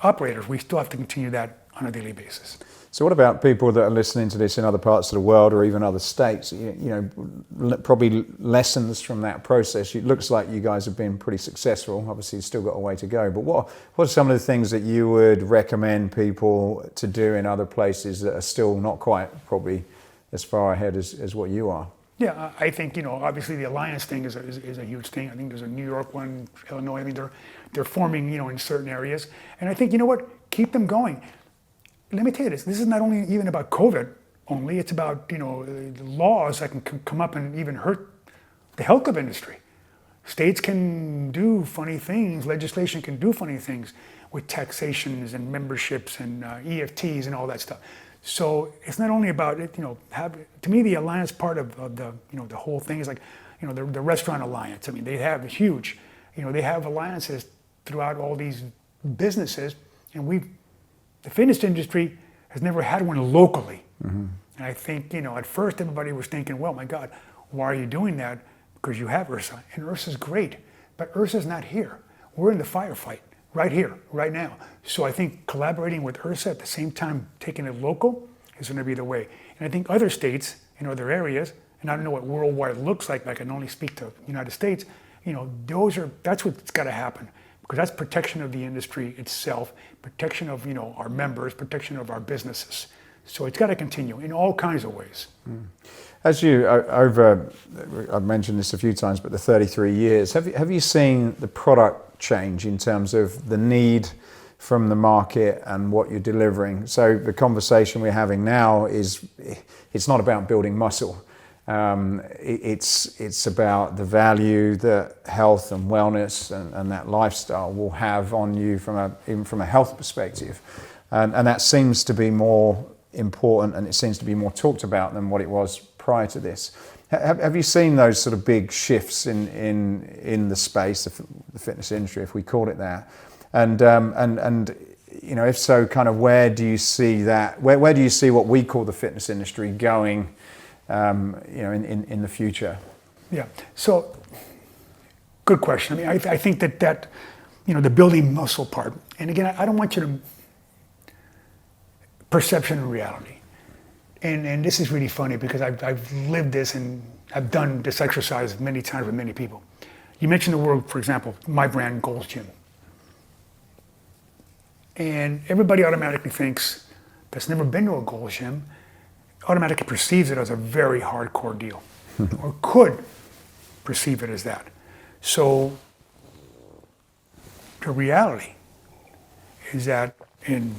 operators, we still have to continue that on a daily basis. So what about people that are listening to this in other parts of the world or even other states? Probably lessons from that process. It looks like you guys have been pretty successful. Obviously, you've still got a way to go. But what are some of the things that you would recommend people to do in other places that are still not quite probably as far ahead as what you are? Yeah, I think, obviously the Alliance thing is a huge thing. I think there's a New York one, Illinois. I think they're forming, in certain areas. And I think, keep them going. Let me tell you this is not only even about COVID only, it's about, laws that can come up and even hurt the health club industry. States can do funny things, legislation can do funny things with taxations and memberships and EFTs and all that stuff. So it's not only about it, to me the Alliance part of the, the whole thing is like, the Restaurant Alliance. I mean, they have huge, they have alliances throughout all these businesses, and the fitness industry has never had one locally. Mm-hmm. And I think, at first everybody was thinking, well, my God, why are you doing that? Because you have IHRSA, and IHRSA's great, but IHRSA's not here. We're in the firefight right here, right now. So I think collaborating with IHRSA at the same time, taking it local is going to be the way. And I think other states in other areas, and I don't know what worldwide looks like, but I can only speak to the United States, that's what's got to happen. Because that's protection of the industry itself, protection of our members, protection of our businesses. So it's got to continue in all kinds of ways. As I've mentioned this a few times, but the 33 years, have you seen the product change in terms of the need from the market and what you're delivering? So the conversation we're having now it's not about building muscle. It's about the value that health and wellness and that lifestyle will have on you even from a health perspective, and that seems to be more important, and it seems to be more talked about than what it was prior to this. Have you seen those sort of big shifts in the space, the fitness industry, if we call it that? And if so, kind of where do you see that? Where do you see what we call the fitness industry going? In the future? Yeah. So, good question. I mean, I think that the building muscle part, and again, I don't want you to perception and reality, and this is really funny because I've lived this and I've done this exercise many times with many people. You mentioned the word, for example, my brand, Gold's Gym, and everybody automatically thinks that's never been to a Gold's Gym. automatically perceives it as a very hardcore deal, or could perceive it as that. So the reality is that in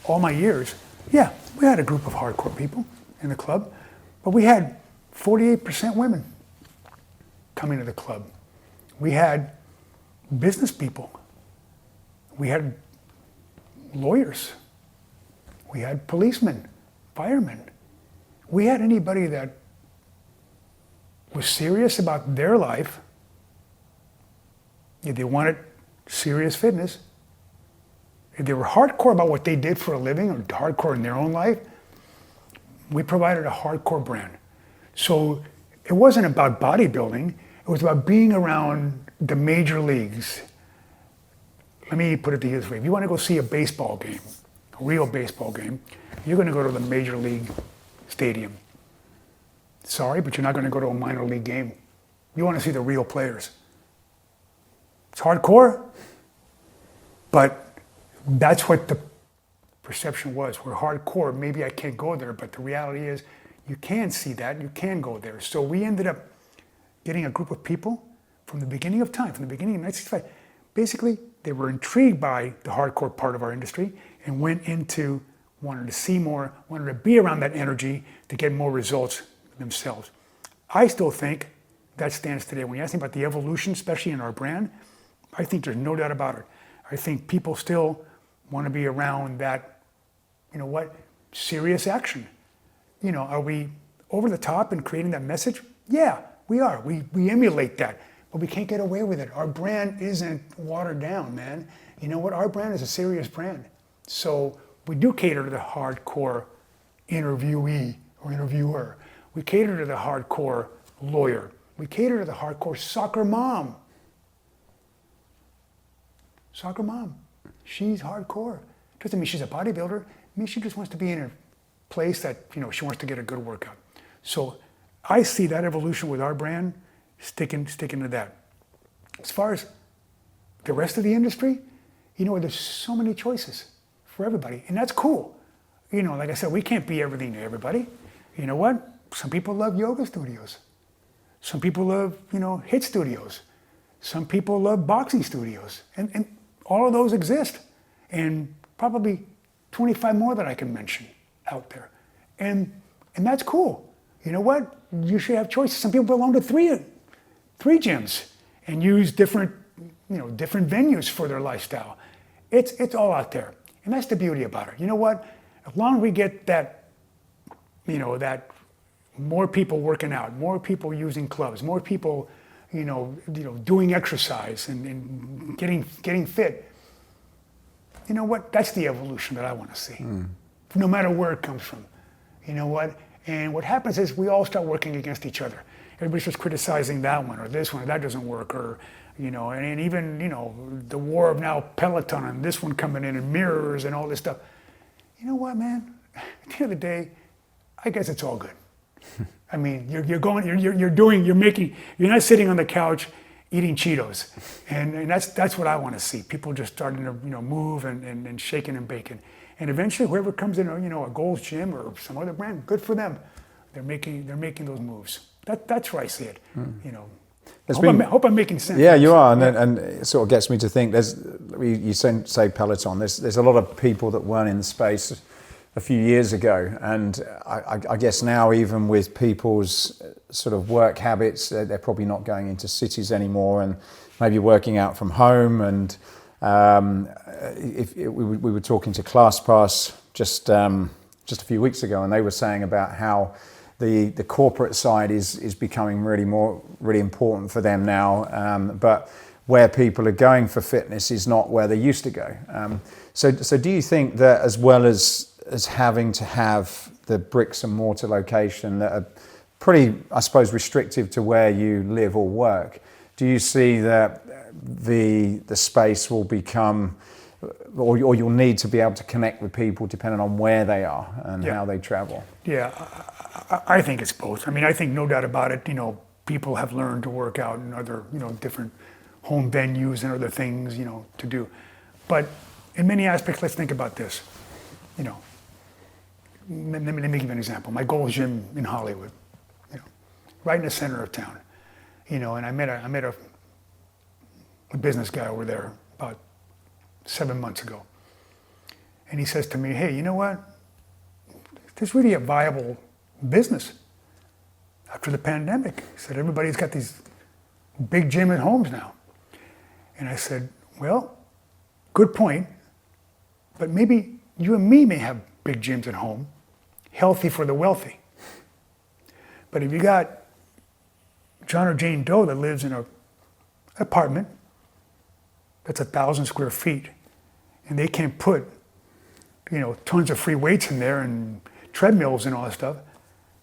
all my years, yeah, we had a group of hardcore people in the club, but we had 48% women coming to the club. We had business people. We had lawyers. We had policemen, firemen. We had anybody that was serious about their life, if they wanted serious fitness, if they were hardcore about what they did for a living or hardcore in their own life, we provided a hardcore brand. So it wasn't about bodybuilding, it was about being around the major leagues. Let me put it this way. If you want to go see a baseball game, a real baseball game, you're going to go to the major league stadium. Sorry, but you're not going to go to a minor league game. You want to see the real players. It's hardcore, but that's what the perception was. We're hardcore. Maybe I can't go there, but the reality is you can see that. You can go there. So we ended up getting a group of people from the beginning of time, from the beginning of 1965. Basically, they were intrigued by the hardcore part of our industry and went into wanting to see more, wanted to be around that energy to get more results themselves. I still think that stands today. When you ask me about the evolution, especially in our brand, I think there's no doubt about it. I think people still want to be around that, you know what, serious action. You know, are we over the top in creating that message? Yeah, we are. We emulate that, but we can't get away with it. Our brand isn't watered down, man. You know what? Our brand is a serious brand. So we do cater to the hardcore interviewee or interviewer. We cater to the hardcore lawyer. We cater to the hardcore soccer mom. Soccer mom. She's hardcore. Doesn't mean she's a bodybuilder. It means she just wants to be in a place that, you know, she wants to get a good workout. So I see that evolution with our brand sticking to that. As far as the rest of the industry, you know, there's so many choices for everybody, and that's cool. You know, like I said, we can't be everything to everybody. You know what? Some people love yoga studios. Some people love, you know, HIIT studios. Some people love boxing studios. And all of those exist. And probably 25 more that I can mention out there. And that's cool. You know what? You should have choices. Some people belong to three gyms and use different venues for their lifestyle. It's all out there. And that's the beauty about it. You know what? As long as we get that, you know, that more people working out, more people using clubs, more people, you know, doing exercise and getting fit. You know what? That's the evolution that I want to see. No matter where it comes from. You know what? And what happens is we all start working against each other. Everybody's just criticizing that one or this one, or that doesn't work, or, you know, and even, you know, the war of now Peloton and this one coming in and mirrors and all this stuff. You know what, man? At the end of the day, I guess it's all good. I mean, you're not sitting on the couch eating Cheetos. And that's what I want to see. People just starting to, you know, move and shaking and baking. And eventually whoever comes in, you know, a Gold's Gym or some other brand, good for them. They're making those moves. That's where I see it. You know. I hope I'm making sense. Yeah, you are, and it sort of gets me to think. You say Peloton. There's a lot of people that weren't in the space a few years ago, and I guess now, even with people's sort of work habits, they're probably not going into cities anymore, and maybe working out from home. And we were talking to ClassPass just a few weeks ago, and they were saying about how the corporate side is becoming really important for them now, but where people are going for fitness is not where they used to go. So do you think that, as well as having to have the bricks and mortar location that are pretty, I suppose, restrictive to where you live or work, do you see that the space will become, or you'll need to be able to connect with people depending on where they are and how they travel? Yeah, I think it's both. I mean, I think no doubt about it, you know, people have learned to work out in other, you know, different home venues and other things, you know, to do. But in many aspects, let's think about this. You know, let me give you an example. My Gold's Gym in Hollywood, right in the center of town, and I met a business guy over there about 7 months ago, and he says to me, "Hey, you know what? There's really a viable business after the pandemic." He said, "Everybody's got these big gym at homes now," and I said, "Well, good point, but maybe you and me may have big gyms at home, healthy for the wealthy. But if you got John or Jane Doe that lives in an apartment that's 1,000 square feet, and they can't put, tons of free weights in there and treadmills and all that stuff,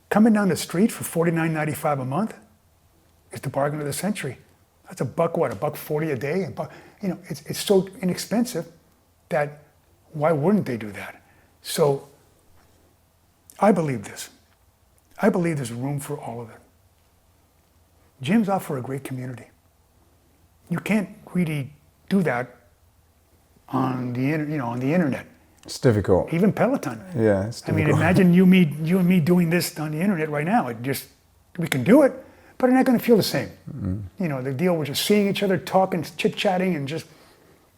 coming down the street for $49.95 a month is the bargain of the century. That's $1.40 a day? It's so inexpensive that why wouldn't they do that? So I believe this. I believe there's room for all of it. Gyms offer a great community. You can't really do that on the internet. It's difficult. Even Peloton. Yeah, it's difficult. Imagine you and me doing this on the internet right now. We can do it, but it's not going to feel the same. Mm-hmm. The deal with just seeing each other, talking, chit-chatting, and just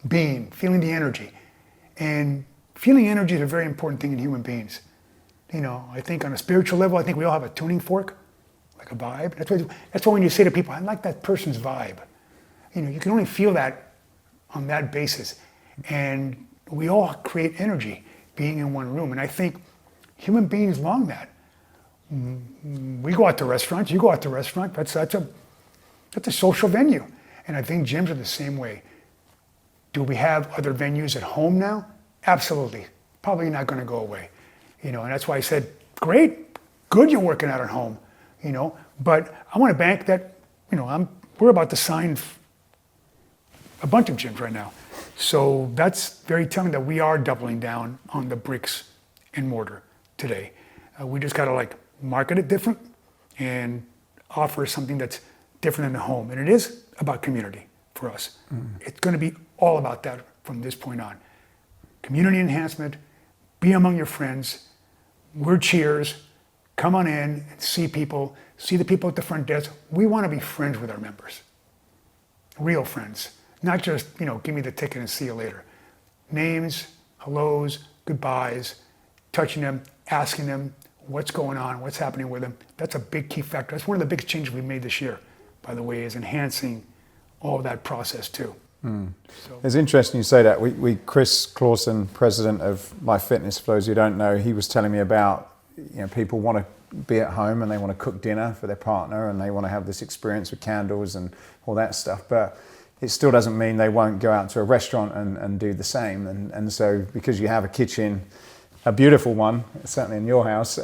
feeling the energy. And feeling energy is a very important thing in human beings. I think on a spiritual level, I think we all have a tuning fork, like a vibe. That's why when you say to people, "I like that person's vibe," you can only feel that on that basis. And we all create energy being in one room. And I think human beings long that. We go out to restaurants, you go out to restaurant, that's a social venue. And I think gyms are the same way. Do we have other venues at home now? Absolutely. Probably not going to go away. And that's why I said, great, good you're working out at home, but I want to bank that, we're about to sign a bunch of gyms right now. So that's very telling that we are doubling down on the bricks and mortar today. We just got to market it different and offer something that's different in the home. And it is about community for us. It's going to be all about that from this point on. Community enhancement, be among your friends, word cheers, come on in and see people, see the people at the front desk. We want to be friends with our members, real friends, not just, give me the ticket and see you later. Names, hellos, goodbyes, touching them, asking them what's going on, what's happening with them. That's a big key factor. That's one of the biggest changes we made this year, by the way, is enhancing all of that process too. So. It's interesting you say that. Chris Clausen, president of MyFitness, for those who don't know, he was telling me about, people want to be at home and they want to cook dinner for their partner and they want to have this experience with candles and all that stuff. But it still doesn't mean they won't go out to a restaurant and do the same. And so because you have a kitchen, a beautiful one, certainly in your house,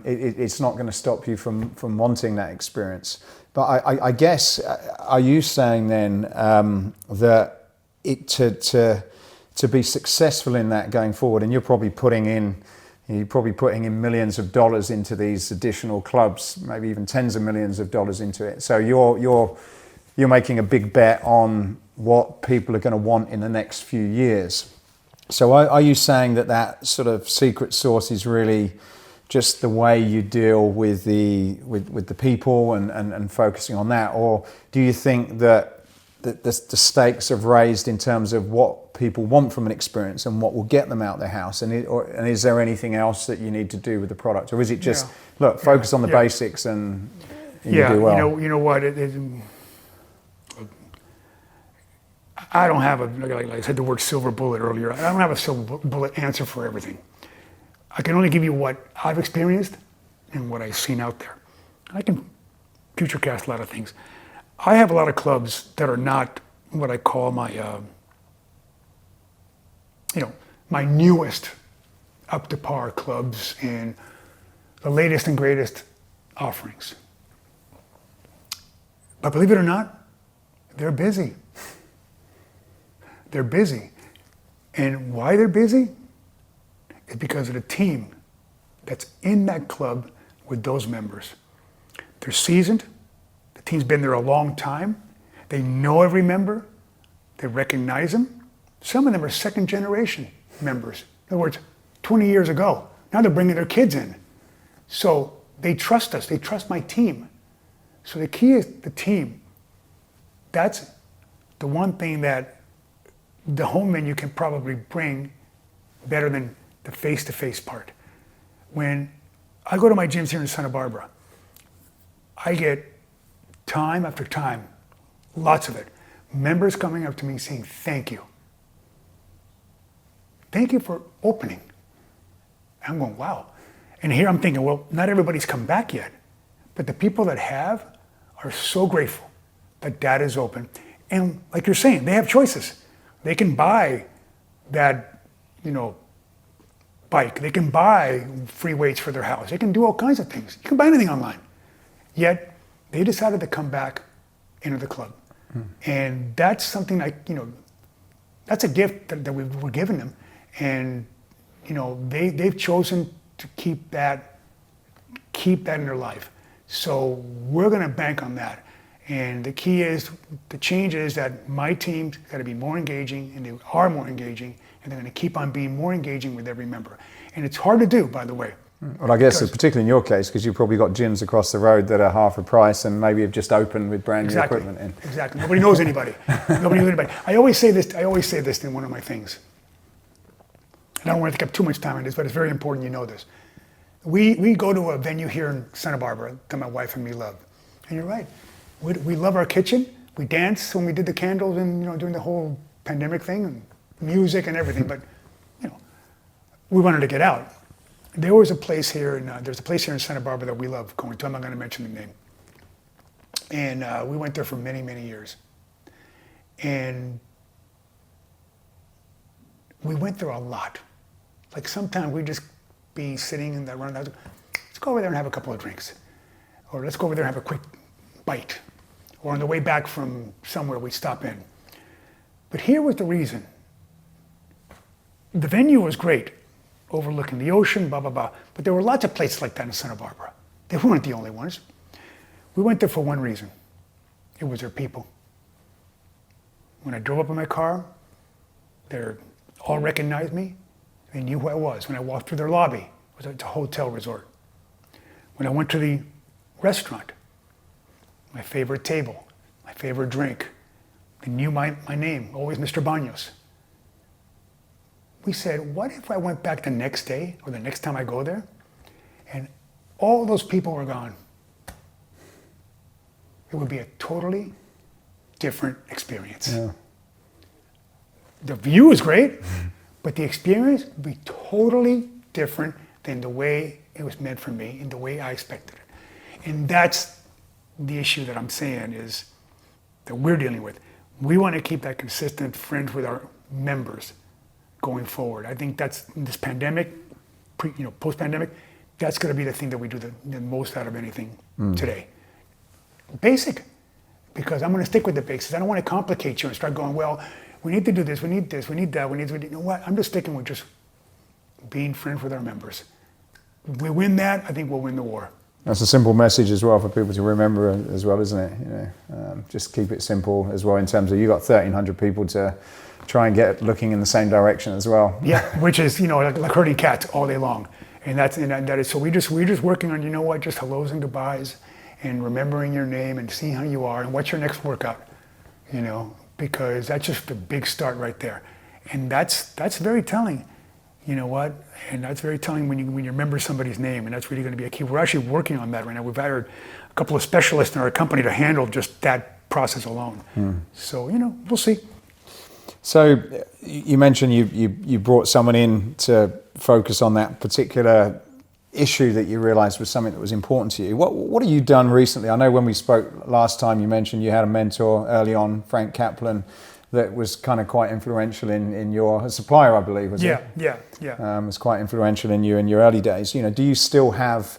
it's not going to stop you from wanting that experience. But I guess, are you saying then that to be successful in that going forward, and you're probably putting in millions of dollars into these additional clubs, maybe even tens of millions of dollars into it. So you're making a big bet on what people are going to want in the next few years. So are you saying that sort of secret sauce is really just the way you deal with the people and focusing on that? Or do you think that the stakes have raised in terms of what people want from an experience and what will get them out their house? And is there anything else that you need to do with the product? Or is it just, focus on the basics and you do well? You know what? I don't have like I said the word silver bullet earlier, I don't have a silver bullet answer for everything. I can only give you what I've experienced and what I've seen out there. I can futurecast a lot of things. I have a lot of clubs that are not what I call my, my newest up to par clubs and the latest and greatest offerings. But believe it or not, they're busy. They're busy. And why they're busy is because of the team that's in that club with those members. They're seasoned. The team's been there a long time. They know every member. They recognize them. Some of them are second generation members. In other words, 20 years ago, Now they're bringing their kids in. So they trust us. They trust my team. So the key is the team. That's the one thing that the home menu can probably bring better than the face-to-face part. When I go to my gyms here in Santa Barbara, I get time after time, lots of it, members coming up to me saying, thank you. Thank you for opening. I'm going, wow. And here I'm thinking, well, not everybody's come back yet, but the people that have are so grateful that that is open. And like you're saying, they have choices. They can buy that, bike. They can buy free weights for their house. They can do all kinds of things. You can buy anything online. Yet they decided to come back into the club. And that's something that's a gift that we're giving them. And, they've chosen to keep that in their life. So we're going to bank on that. And the key is, the change is that my team's got to be more engaging, and they are more engaging, and they're going to keep on being more engaging with every member. And it's hard to do, by the way. Well, I guess particularly in your case, because you've probably got gyms across the road that are half the price and maybe have just opened with brand new equipment in. Exactly. Nobody knows anybody. Nobody knows anybody. I always say this in one of my things. And I don't want to take up too much time on this, but it's very important you know this. We go to a venue here in Santa Barbara that my wife and me love. And you're right. We love our kitchen. We danced when we did the candles and during the whole pandemic thing, and music and everything. But we wanted to get out. There was a place here, there's a place here in Santa Barbara that we love going to. I'm not going to mention the name. And we went there for many, many years. And we went there a lot. Like sometimes we'd just be sitting in that round. Let's go over there and have a couple of drinks. Or let's go over there and have a quick bite. Or on the way back from somewhere, we'd stop in. But here was the reason. The venue was great, overlooking the ocean, blah, blah, blah. But there were lots of places like that in Santa Barbara. They weren't the only ones. We went there for one reason. It was their people. When I drove up in my car, they all recognized me. They knew who I was. When I walked through their lobby, it was a hotel resort. When I went to the restaurant, my favorite table, my favorite drink, they knew my name, always Mr. Banos. We said, what if I went back the next day or the next time I go there and all those people were gone? It would be a totally different experience. Yeah. The view is great, but the experience would be totally different than the way it was meant for me and the way I expected it. And that's the issue that I'm saying is that we're dealing with. We want to keep that consistent friends with our members going forward. I think that's in this pandemic, post-pandemic, that's going to be the thing that we do the most out of anything today. Basic, because I'm going to stick with the basics. I don't want to complicate you and start going, well, we need to do this, we need this, we need that, you know what? I'm just sticking with just being friends with our members. If we win that, I think we'll win the war. That's a simple message as well for people to remember as well, isn't it? Just keep it simple as well in terms of you got 1,300 people to try and get looking in the same direction as well. Yeah, which is like herding cats all day long, and that is so we're just working on just hellos and goodbyes, and remembering your name and seeing how you are and what's your next workout, because that's just a big start right there, and that's very telling. You know what? And that's very telling when you remember somebody's name, and that's really going to be a key. We're actually working on that right now. We've hired a couple of specialists in our company to handle just that process alone. So, we'll see. So you mentioned you brought someone in to focus on that particular issue that you realized was something that was important to you. What have you done recently? I know when we spoke last time, you mentioned you had a mentor early on, Frank Kaplan, that was kind of quite influential in your supplier, I believe, was it? Yeah. Was quite influential in you in your early days. Do you still have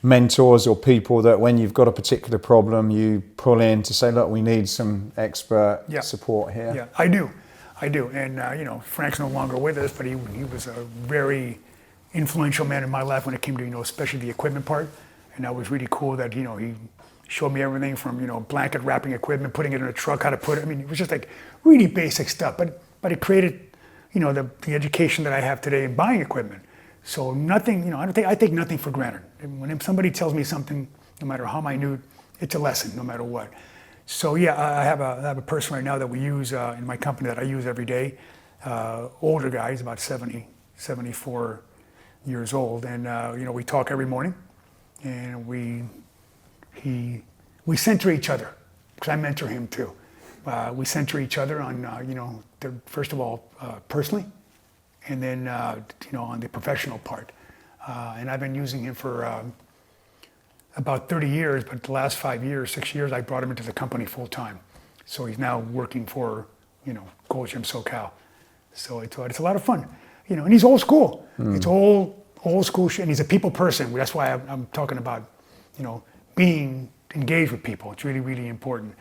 mentors or people that when you've got a particular problem, you pull in to say, look, we need some expert support here? Yeah, I do. And, Frank's no longer with us, but he was a very influential man in my life when it came to, especially the equipment part. And that was really cool that, he showed me everything from, blanket wrapping equipment, putting it in a truck, how to put it. I mean, it was just like really basic stuff, but it created, the education that I have today in buying equipment. So nothing, I take nothing for granted. When somebody tells me something, no matter how minute, it's a lesson, no matter what. So yeah, I have a person right now that we use in my company that I use every day. Older guy, he's about 70, 74 years old, and we talk every morning, and we center each other, because I mentor him too. We center each other on, first of all, personally, and then, on the professional part. And I've been using him for about 30 years, but the last 6 years, I brought him into the company full time. So he's now working for, Gold Gym SoCal. So it's a lot of fun, and he's old school. It's old school shit, and he's a people person. That's why I'm talking about, being engaged with people. It's really, really important.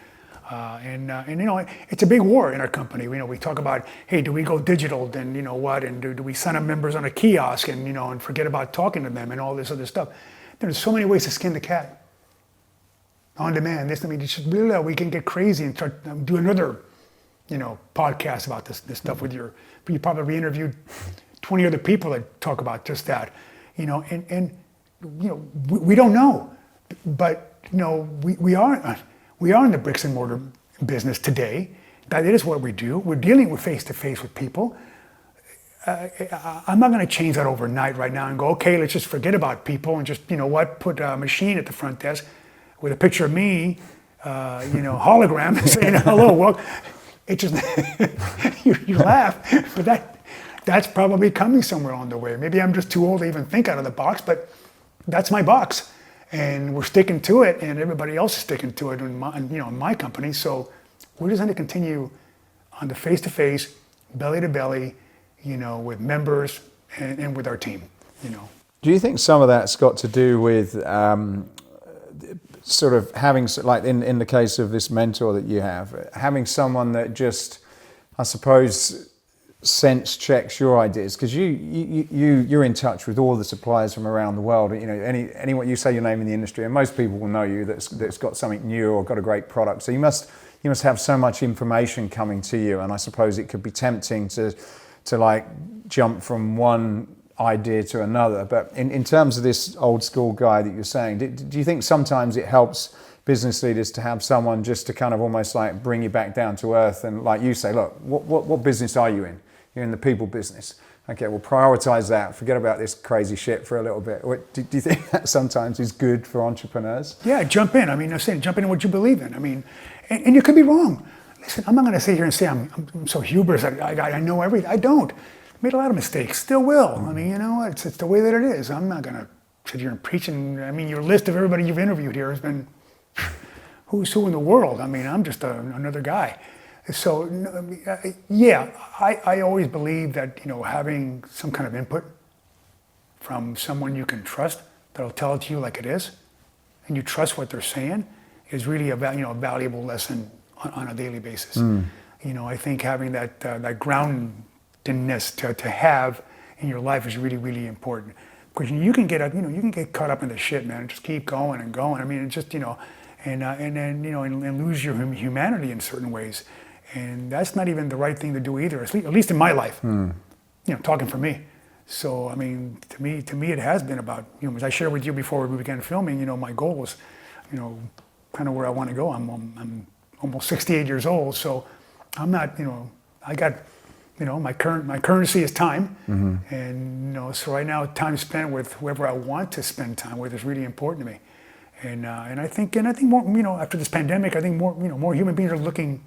It's a big war in our company. We talk about, hey, do we go digital? Then what? And do we sign up members on a kiosk and forget about talking to them and all this other stuff? There's so many ways to skin the cat. On demand. We can get crazy and start do another, podcast about this stuff with you probably interviewed 20 other people that talk about just that, we don't know, but we are in the bricks and mortar business today. That is what we do. We're dealing with face to face with people. I'm not going to change that overnight right now and go, okay, let's just forget about people and just, put a machine at the front desk with a picture of me, hologram saying hello. Well, it just, you laugh, but that's probably coming somewhere on the way. Maybe I'm just too old to even think out of the box, but that's my box. And we're sticking to it, and everybody else is sticking to it in my company. So we're just going to continue on the face-to-face, belly-to-belly, with members and with our team, Do you think some of that's got to do with sort of having, like in the case of this mentor that you have, having someone that just, I suppose, sense checks your ideas, because you're in touch with all the suppliers from around the world. Anyone you say your name in the industry, and most people will know you that's got something new or got a great product. So you must have so much information coming to you, and I suppose it could be tempting to like jump from one idea to another. But in terms of this old school guy that you're saying, do you think sometimes it helps business leaders to have someone just to kind of almost like bring you back down to earth, and like you say, look, what business are you in? You're in the people business. Okay, well, prioritize that. Forget about this crazy shit for a little bit. Do you think that sometimes is good for entrepreneurs? Yeah, jump in. I'm saying jump in what you believe in. And you could be wrong. Listen, I'm not going to sit here and say I'm so hubris. I know everything. I don't. Made a lot of mistakes. Still will. It's the way that it is. I'm not going to sit here and preach. And your list of everybody you've interviewed here has been who's who in the world. I'm just another guy. So yeah, I always believe that having some kind of input from someone you can trust that'll tell it to you like it is, and you trust what they're saying, is really a valuable lesson on a daily basis. I think having that groundedness to have in your life is really, really important, because you can get caught up in the shit, man, and just keep going and going. It's just and lose your humanity in certain ways. And that's not even the right thing to do either, at least in my life, talking for me. So, to me, it has been about, as I shared with you before we began filming, my goal is, kind of where I want to go. I'm almost 68 years old, so I'm not, I got, my currency is time. And, so right now, time spent with whoever I want to spend time with is really important to me. And I think more, after this pandemic, I think more human beings are looking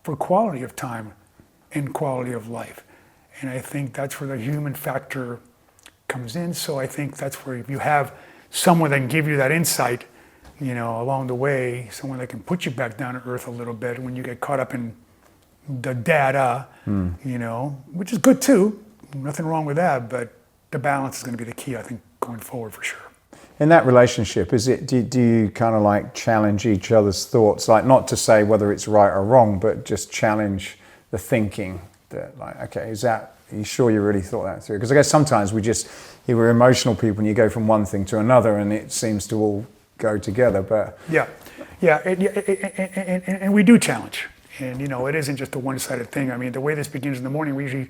for quality of time and quality of life. And I think that's where the human factor comes in. So I think that's where if you have someone that can give you that insight, along the way, someone that can put you back down to earth a little bit when you get caught up in the data, which is good too. Nothing wrong with that, but the balance is going to be the key, I think, going forward for sure. In that relationship, do you kind of like challenge each other's thoughts? Like, not to say whether it's right or wrong, but just challenge the thinking that, like, okay, are you sure you really thought that through? Because I guess sometimes we're emotional people and you go from one thing to another and it seems to all go together, but... Yeah, and we do challenge. And, it isn't just a one-sided thing. I mean, the way this begins in the morning, we usually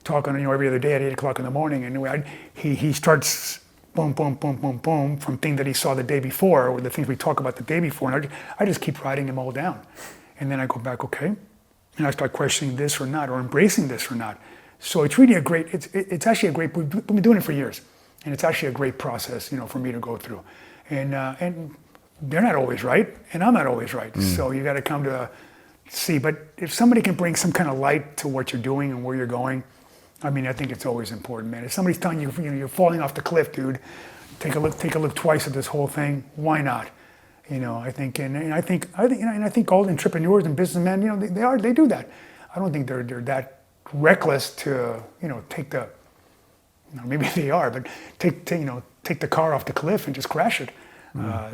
talk on, every other day at 8 o'clock in the morning. And he starts boom, boom, boom, boom, boom from things that he saw the day before, or the things we talk about the day before. And I just keep writing them all down. And then I go back, okay. And I start questioning this or not, or embracing this or not. So it's really it's actually a great, we've been doing it for years. And it's actually a great process, for me to go through. And they're not always right, and I'm not always right. So you got to come to see. But if somebody can bring some kind of light to what you're doing and where you're going, I mean, I think it's always important, man. If somebody's telling you, you're falling off the cliff, dude, take a look twice at this whole thing. Why not? I think, and I think all entrepreneurs and businessmen, they do that. I don't think they're that reckless to, take the, maybe they are, but take the car off the cliff and just crash it.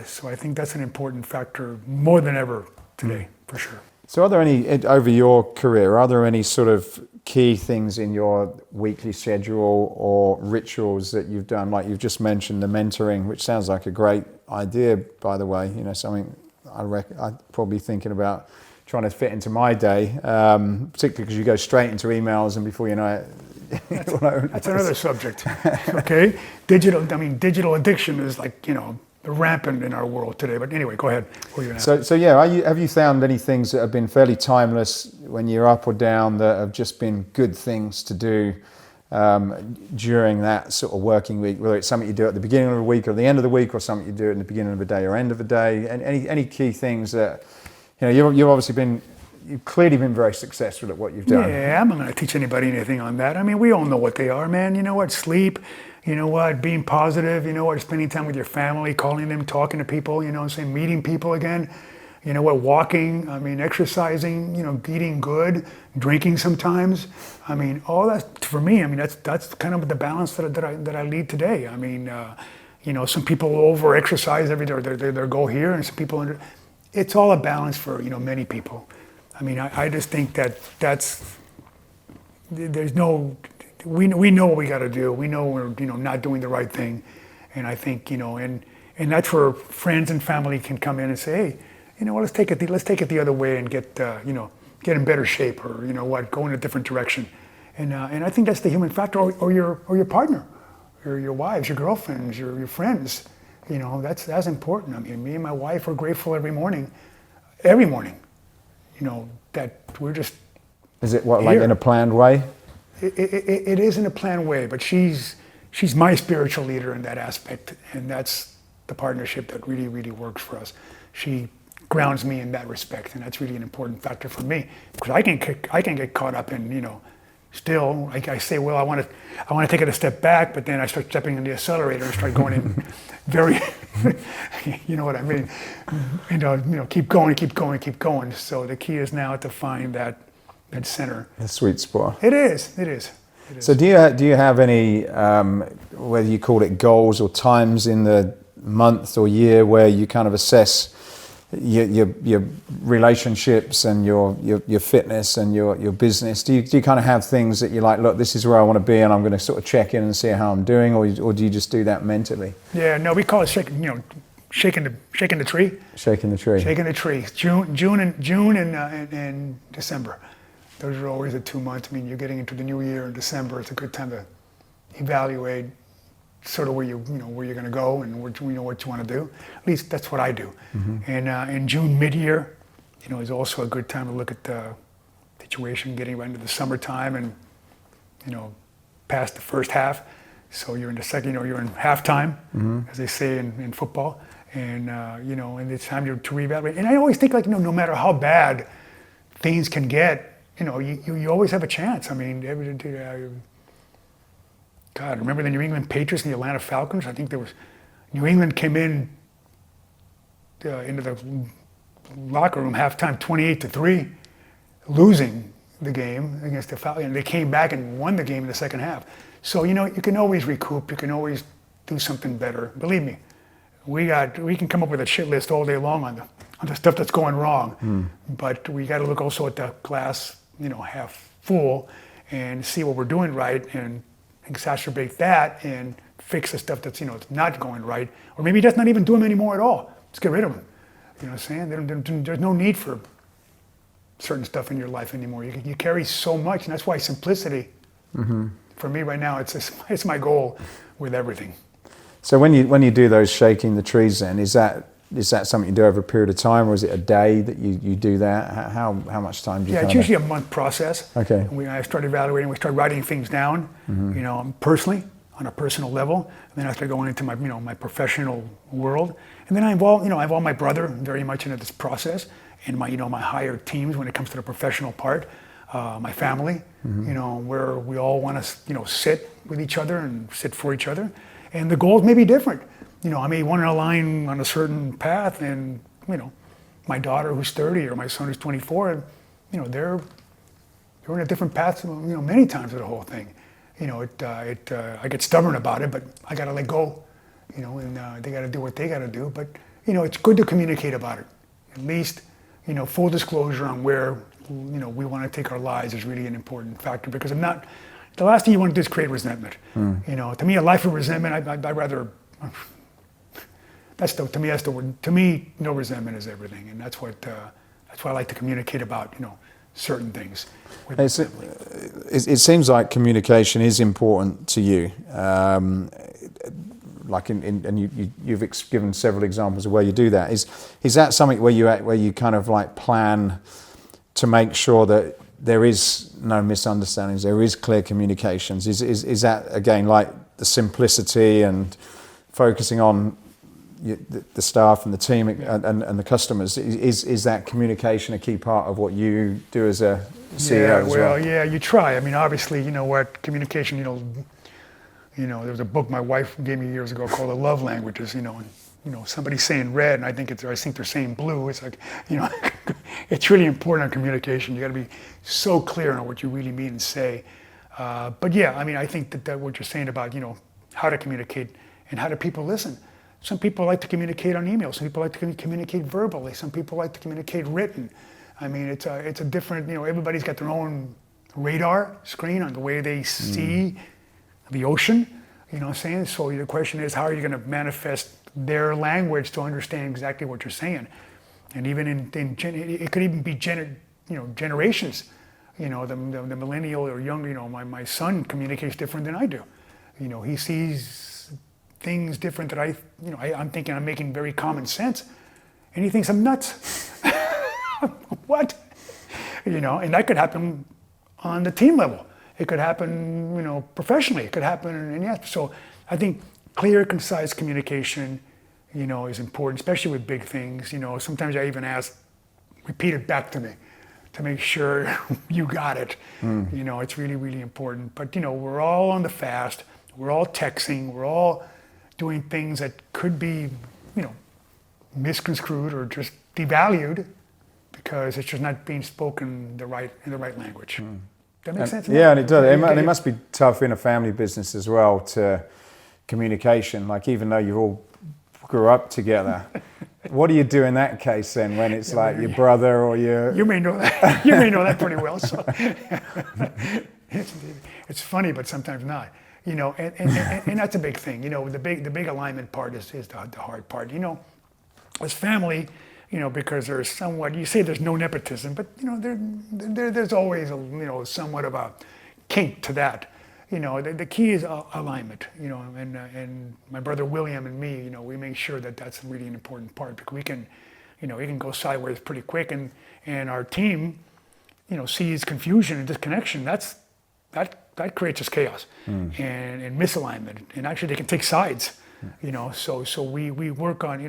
So I think that's an important factor more than ever today, for sure. So are there any, over your career, are there any sort of key things in your weekly schedule or rituals that you've done? Like you've just mentioned the mentoring, which sounds like a great idea, by the way, something I'd probably thinking about trying to fit into my day, particularly because you go straight into emails and before you know it, that's another subject. Okay, digital addiction is like rampant in our world today. But anyway, go ahead. So yeah, have you found any things that have been fairly timeless when you're up or down that have just been good things to do during that sort of working week? Whether it's something you do at the beginning of the week or the end of the week, or something you do at the beginning of the day or end of the day, and any key things that you've obviously you've clearly been very successful at what you've done. Yeah, I'm not going to teach anybody anything on that. I mean, we all know what they are, man. You know what? Sleep. You know what? Being positive. You know what? Spending time with your family, calling them, talking to people. Meeting people again. You know what? Walking. I mean, exercising. Eating good, drinking sometimes. I mean, all that for me. I mean, that's kind of the balance that I lead today. I mean, some people over exercise every day. Their goal here, and some people. It's all a balance for many people. I mean, I just think there's no. We know what we got to do. We know we're not doing the right thing, and I think and that's where friends and family can come in and say, hey, let's take it the other way and get in better shape, or go in a different direction, and I think that's the human factor, or your partner, or your wives, your girlfriends, your friends, that's important. I mean, me and my wife are grateful every morning, that we're just. Is it like in a planned way? It is in a planned way, but she's my spiritual leader in that aspect, and that's the partnership that really, really works for us. She grounds me in that respect, and that's really an important factor for me, because I can get caught up in still, like I say, well, I want to take it a step back, but then I start stepping in the accelerator and start going in very, you know what I mean, keep going. So the key is now to find that center. A sweet spot. It is. So do you have any, whether you call it goals or times in the month or year, where you kind of assess your relationships and your fitness and your business? Do you kind of have things that you're like, look, this is where I want to be, and I'm going to sort of check in and see how I'm doing, or do you just do that mentally? Yeah, no, we call it shaking the tree. Shaking the tree. Shaking the tree. June and December. Those are always the 2 months. I mean, you're getting into the new year in December. It's a good time to evaluate sort of where you're going to go and what you want to do. At least that's what I do. Mm-hmm. And in June, mid-year, is also a good time to look at the situation, getting right into the summertime and past the first half. So you're in the second, you're in halftime, as they say in football, and and it's time to reevaluate. And I always think no matter how bad things can get, you always have a chance. I mean, God, remember the New England Patriots and the Atlanta Falcons? I think New England came in into the locker room halftime 28-3, losing the game against the Falcons. And they came back and won the game in the second half. So, you can always recoup. You can always do something better. Believe me, we can come up with a shit list all day long on the stuff that's going wrong. But we got to look also at the glass, half full, and see what we're doing right, and exacerbate that and fix the stuff that's not going right, or maybe just not even do them anymore at all. Just get rid of them. You know what I'm saying? There's no need for certain stuff in your life anymore. You carry so much, and that's why simplicity, for me right now, it's my goal with everything. So when you do those shaking the trees, then is that something you do over a period of time, or is it a day that you do that? How much time do you? Yeah, it's usually a month process. Okay. I started evaluating. We started writing things down, personally, on a personal level. And then I started going into my professional world. And then I involve my brother very much into this process, and my higher teams when it comes to the professional part. My family, where we all want to, sit with each other and sit for each other. And the goals may be different. I may want to align on a certain path, and my daughter who's 30 or my son who's 24, and they're in a different path. Many times of the whole thing. I get stubborn about it, but I got to let go. And they got to do what they got to do. But it's good to communicate about it. At least full disclosure on where we want to take our lives is really an important factor, because the last thing you want to do is create resentment. To me, a life of resentment, I'd rather. To me, no resentment is everything, and that's why I like to communicate about certain things. It seems like communication is important to you. You've given several examples of where you do that. Is that something where you kind of like plan to make sure that there is no misunderstandings, there is clear communications? Is that again like the simplicity and focusing on the staff and the team and the customers? Is that communication a key part of what you do as a CEO? Yeah, you try. I mean, obviously, communication. There was a book my wife gave me years ago called The Love Languages. Somebody's saying red, and I think they're saying blue. It's like, it's really important on communication. You got to be so clear on what you really mean and say. But yeah, I mean, I think that what you're saying about how to communicate and how do people listen. Some people like to communicate on email. Some people like to communicate verbally. Some people like to communicate written. I mean, it's a different. Everybody's got their own radar screen on the way they see the ocean. You know what I'm saying? So the question is, how are you going to manifest their language to understand exactly what you're saying? And even it could even be generations. The millennial or younger. My son communicates different than I do. He sees things different that I'm thinking I'm making very common sense, and he thinks I'm nuts. What? And that could happen on the team level. It could happen, professionally. It could happen, and yeah. So I think clear, concise communication, is important, especially with big things. Sometimes I even ask, repeat it back to me, to make sure you got it. It's really, really important. But we're all on the fast. We're all texting. We're all doing things that could be, misconstrued or just devalued because it's just not being spoken in the right language. That makes sense? Yeah, and it does. And it must be tough in a family business as well to communication. Like, even though you all grew up together, what do you do in that case then when it's like your brother or your... You may know that. You may know that pretty well. So it's funny, but sometimes not. And that's a big thing. The big alignment part is the hard part. As family, because there's somewhat, you say there's no nepotism, but there's always somewhat of a kink to that. The key is alignment. And my brother William and me, we make sure that that's really an important part, because we can, it can go sideways pretty quick, and our team, sees confusion and disconnection. That creates just chaos and misalignment, and actually they can take sides. So we work on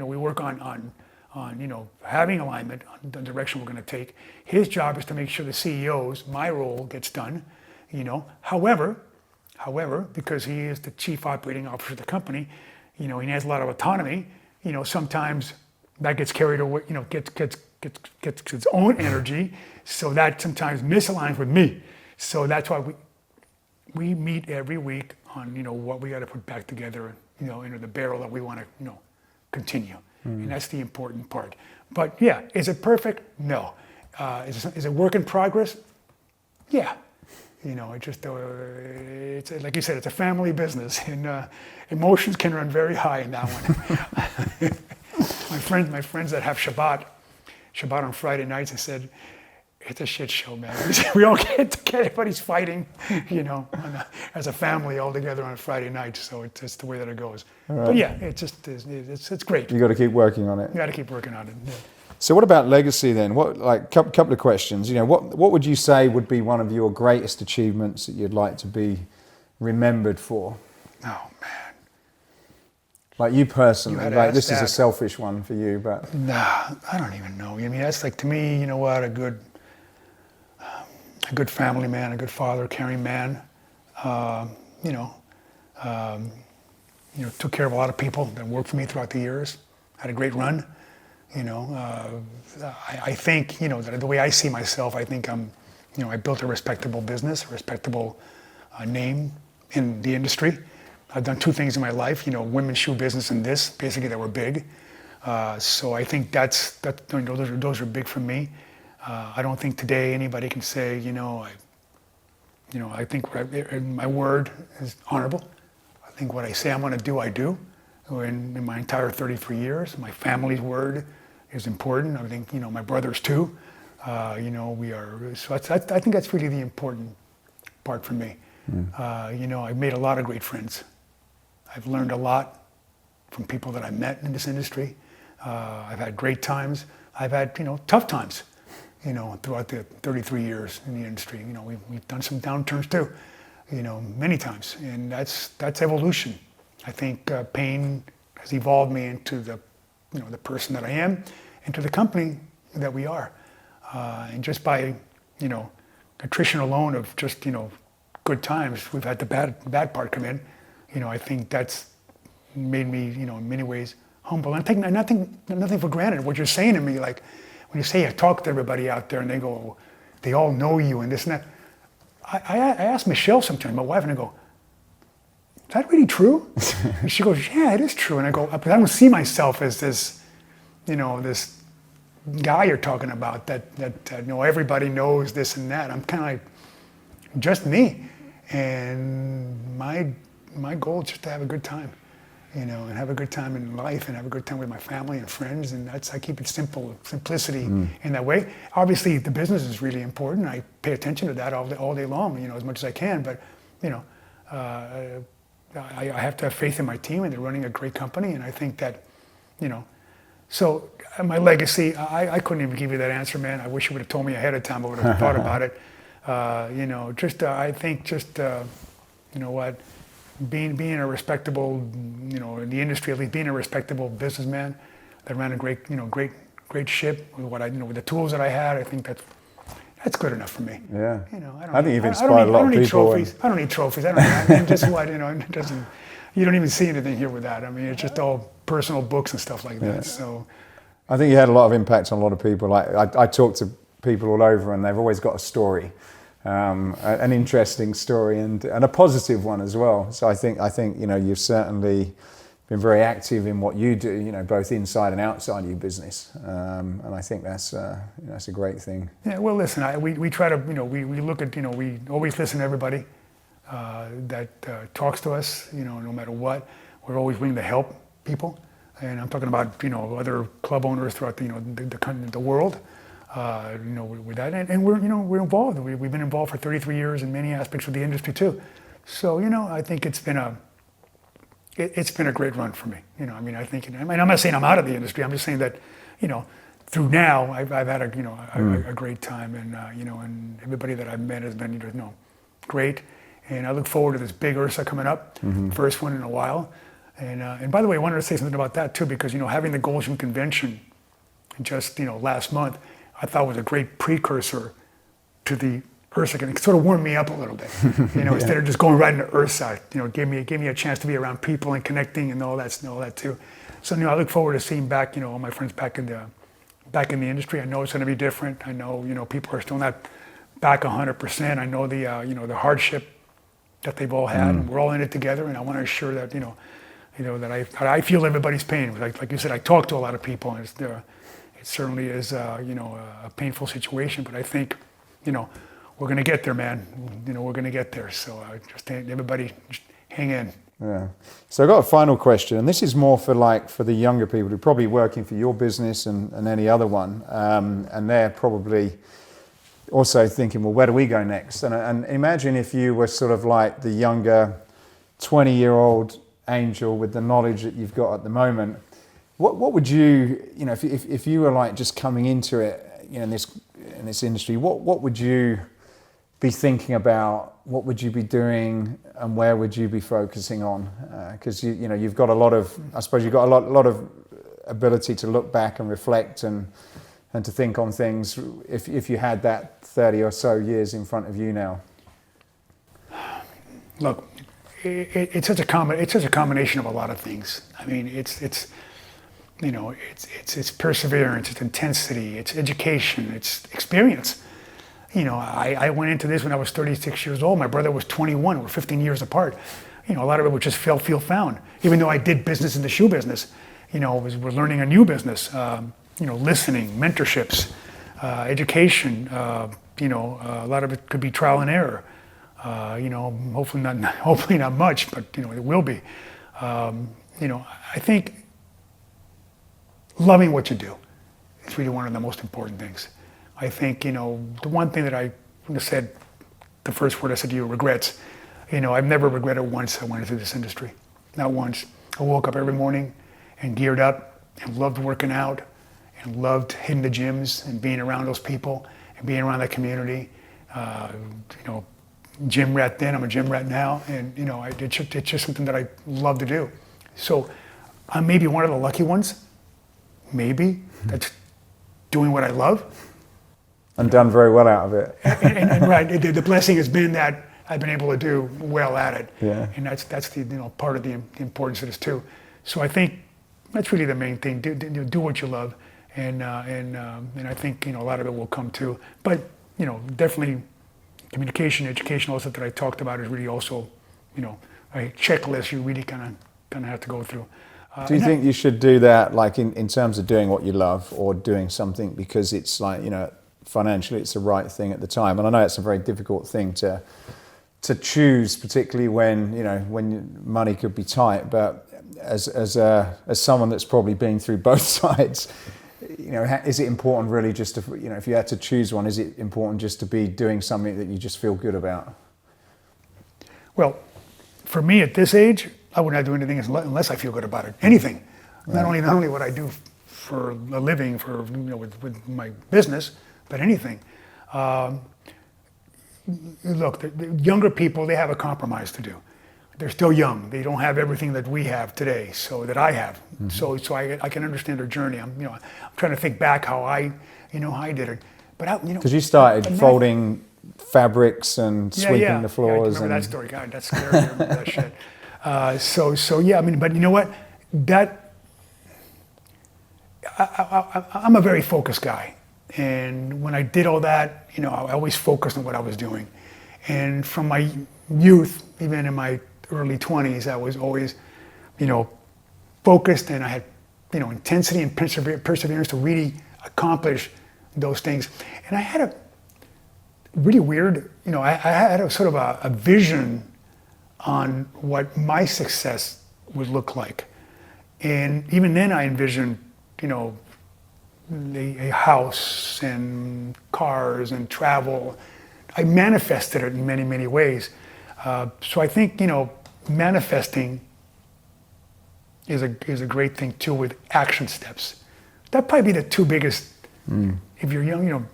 having alignment on the direction we're going to take. His job is to make sure the CEO's, my role, gets done. However, because he is the chief operating officer of the company, he has a lot of autonomy. Sometimes that gets carried away. Gets its own energy, so that sometimes misaligns with me. So that's why we meet every week on what we got to put back together, into the barrel that we want to continue. And that's the important part. But yeah, is it perfect? No. Is it work in progress? Yeah. It's like you said, it's a family business, and emotions can run very high in that one. My friends that have Shabbat on Friday nights, I said, it's a shit show, man. We all get together, everybody's fighting, as a family all together on a Friday night. So it's just the way that it goes. Right. But yeah, it's great. You got to keep working on it. You got to keep working on it. Yeah. So what about legacy then? Couple of questions. What would you say would be one of your greatest achievements that you'd like to be remembered for? Oh man. Like you personally, like this is a that. selfish one for you, but Nah, I don't even know. I mean, that's like, to me, you know what, a good family man, a good father, caring man. Took care of a lot of people that worked for me throughout the years. Had a great run. I think, that the way I see myself, I think I built a respectable business, a respectable name in the industry. I've done two things in my life, women's shoe business and this, basically, that were big. So I think those are big for me. I don't think today anybody can say, I think my word is honorable. I think what I say I'm going to do, I do. In my entire 33 years, my family's word is important. I think, my brothers too. We are. So I think that's really the important part for me. I've made a lot of great friends. I've learned a lot from people that I met in this industry. I've had great times. I've had, tough times, throughout the 33 years in the industry. We've done some downturns too, many times. And that's evolution. I think pain has evolved me into the person that I am, into the company that we are. And just by, attrition alone of just, good times, we've had the bad part come in. I think that's made me, in many ways humble. And I take nothing for granted. What you're saying to me, like when you say I talk to everybody out there and they go, they all know you and this and that. I ask Michelle sometimes, my wife, and I go, is that really true? And she goes, yeah, it is true. And I go, but I don't see myself as this, this guy you're talking about that everybody knows this and that. I'm kind of like just me. And my goal is just to have a good time, and have a good time in life and have a good time with my family and friends. And I keep it simple, simplicity in that way. Obviously, the business is really important. I pay attention to that all day long, as much as I can. But, I have to have faith in my team, and they're running a great company. And I think that, so my legacy, I couldn't even give you that answer, man. I wish you would have told me ahead of time. I would have thought about it. I think being a respectable, in the industry, at least being a respectable businessman that ran a great ship with with the tools that I had, I think that's good enough for me. Yeah. I think you've inspired a lot of people. I don't need trophies. I mean, just what, it doesn't, you don't even see anything here with that. I mean, it's just all personal books and stuff like that. Yeah. So I think you had a lot of impact on a lot of people. Like I talk to people all over and they've always got a story. An interesting story and a positive one as well. So I think you've certainly been very active in what you do, both inside and outside of your business, and I think that's a great thing. Yeah, well, listen, we try to we look at we always listen to everybody that talks to us, no matter what. We're always willing to help people, and I'm talking about other club owners throughout the world. With that, and we're involved. We've been involved for 33 years in many aspects of the industry too. So I think it's been a great run for me. I think I'm not saying I'm out of the industry. I'm just saying that through now I've had a great time, and and everybody that I've met has been great. And I look forward to this big Ursa coming up, first one in a while. And by the way, I wanted to say something about that too, because having the Gulfstream convention just last month, I thought was a great precursor to the Ursa. And it sort of warmed me up a little bit, instead of just going right into Ursa. Gave me a chance to be around people and connecting and all that too. So I look forward to seeing back, all my friends back in the industry. I know it's going to be different. I know people are still not back 100%. I know the hardship that they've all had, and we're all in it together. And I want to assure that that I feel everybody's pain. Like you said, I talk to a lot of people, and it certainly is, a painful situation, but I think, we're going to get there, man. We're going to get there. So just everybody just hang in. Yeah. So I've got a final question, and this is more for the younger people who are probably working for your business and any other one, and they're probably also thinking, well, where do we go next? And imagine if you were sort of like the younger 20-year-old Angel with the knowledge that you've got at the moment. What would you, if you were like just coming into it, in this industry, what would you be thinking about? What would you be doing, and where would you be focusing on? Because you've got a lot of, I suppose you've got a lot of ability to look back and reflect and to think on things if you had that 30 or so years in front of you now. Look, it's such a combination of a lot of things. I mean, it's perseverance, it's intensity, it's education, it's experience. I went into this when I was 36 years old. My brother was 21. We're 15 years apart. A lot of it was just feel found. Even though I did business in the shoe business, we're learning a new business. Listening, mentorships, education. A lot of it could be trial and error. Hopefully not much, but it will be. I think loving what you do is really one of the most important things. I think, the one thing that I said, the first word I said to you, regrets. I've never regretted once I went into this industry. Not once. I woke up every morning and geared up and loved working out and loved hitting the gyms and being around those people and being around that community. Gym rat then, I'm a gym rat now, and it's just something that I love to do. So I'm maybe one of the lucky ones, maybe, that's doing what I love. And done very well out of it. and right, the blessing has been that I've been able to do well at it. Yeah. And that's the part of the importance of this too. So I think that's really the main thing. Do what you love, and I think a lot of it will come too. But definitely communication, education, all stuff that I talked about is really also a checklist you really kind of have to go through. Do you think you should do that, like in terms of doing what you love, or doing something because it's like financially it's the right thing at the time? And I know it's a very difficult thing to choose, particularly when money could be tight. But as someone that's probably been through both sides, is it important really just to, if you had to choose one, is it important just to be doing something that you just feel good about? Well, for me at this age, I would not do anything unless I feel good about it. Anything. Right. Not only what I do for a living, with my business, but anything. Look, the younger people, they have a compromise to do. They're still young. They don't have everything that we have today, so that I have. Mm-hmm. So I can understand their journey. I'm trying to think back how I did it. But because you started folding fabrics and sweeping the floors. Yeah, I remember that story. God, that's scary. I remember that shit. So yeah. But you know what? I'm a very focused guy. And when I did all that, I always focused on what I was doing. And from my youth, even in my early 20s, I was always, focused, and I had, intensity and perseverance to really accomplish those things. And I had a really weird, I had a sort of a vision on what my success would look like. And even then I envisioned, a house and cars and travel. I manifested it in many, many ways. So I think, manifesting is a great thing too, with action steps. That'd probably be the two biggest, if you're young,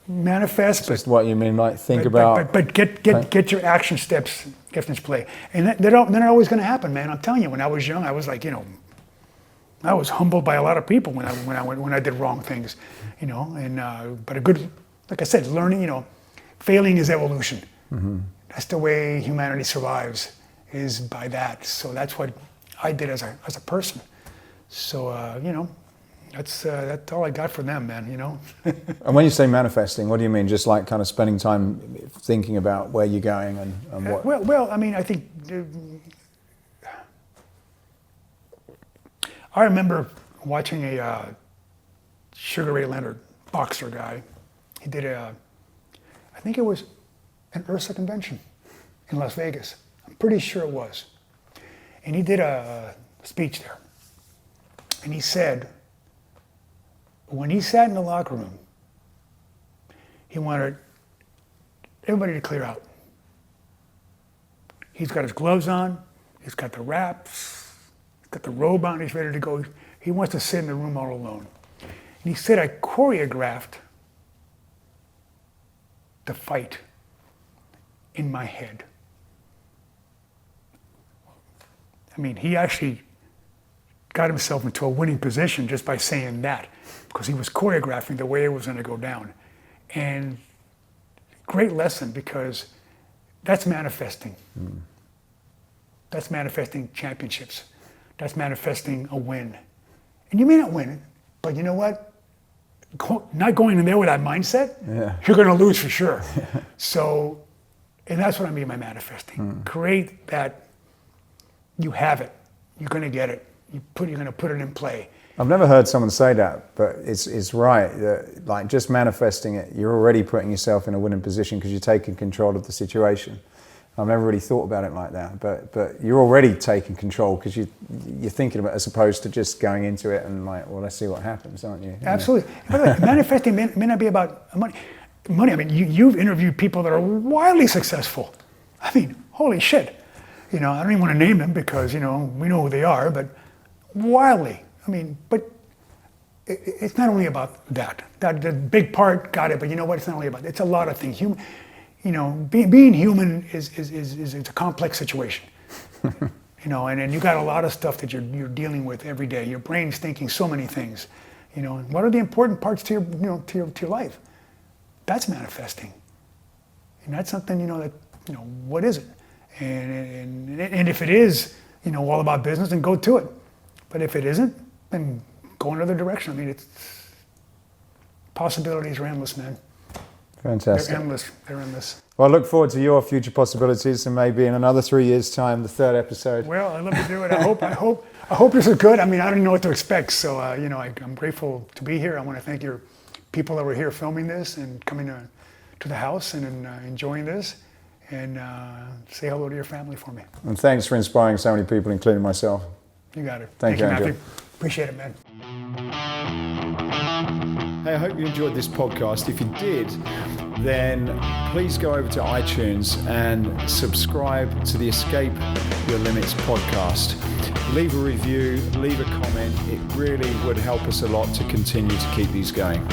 manifest. Just what you mean, like think about. But get your action steps into play. And they're not always gonna happen, man. I'm telling you, when I was young, I was like, I was humbled by a lot of people when I did wrong things, but a good, like I said, learning, failing is evolution. Mm-hmm. That's the way humanity survives, is by that. So that's what I did as a person. So that's all I got for them, man. And when you say manifesting, what do you mean? Just like kind of spending time thinking about where you're going and what? Well, I think. I remember watching a Sugar Ray Leonard, boxer guy. He did I think it was an URSA convention in Las Vegas. I'm pretty sure it was. And he did a speech there. And he said, when he sat in the locker room, he wanted everybody to clear out. He's got his gloves on, he's got the wraps, he's got the robe on, he's ready to go. He wants to sit in the room all alone. And he said, I choreographed the fight in my head. I mean, he actually got himself into a winning position just by saying that, because he was choreographing the way it was going to go down. And great lesson, because that's manifesting. That's manifesting championships. That's manifesting a win. And you may not win it, but you know what? Not going in there with that mindset, you're going to lose for sure. So, and that's what I mean by manifesting. Create that. You have it. You're going to get it. You're going to put it in play. I've never heard someone say that, but it's right. That, like, just manifesting it, you're already putting yourself in a winning position because you're taking control of the situation. I've never really thought about it like that, but you're already taking control because you're thinking about it as opposed to just going into it and like, well, let's see what happens, aren't you? Absolutely. By the way, manifesting may not be about money. I mean, you've interviewed people that are wildly successful. I mean, holy shit. I don't even want to name them because, we know who they are, but wildly. I mean, but it's not only about that. That the big part, got it, but you know what? It's not only about that. It's a lot of things. Being human is a complex situation. And you got a lot of stuff that you're dealing with every day. Your brain's thinking so many things. And what are the important parts to your life? That's manifesting. And that's something, that, what is it? And if it is, all about business, then go to it. But if it isn't, then go another direction. I mean, possibilities are endless, man. Fantastic. They're endless. Well, I look forward to your future possibilities, and maybe in another 3 years' time, the third episode. Well, I'd love to do it. I hope this is good. I mean, I don't know what to expect. So, I'm grateful to be here. I want to thank your people that were here filming this and coming to the house and enjoying this. And say hello to your family for me. And thanks for inspiring so many people, including myself. You got it. Thank you, Matthew. Angel. Appreciate it, man. Hey, I hope you enjoyed this podcast. If you did, then please go over to iTunes and subscribe to the Escape Your Limits podcast. Leave a review, leave a comment. It really would help us a lot to continue to keep these going.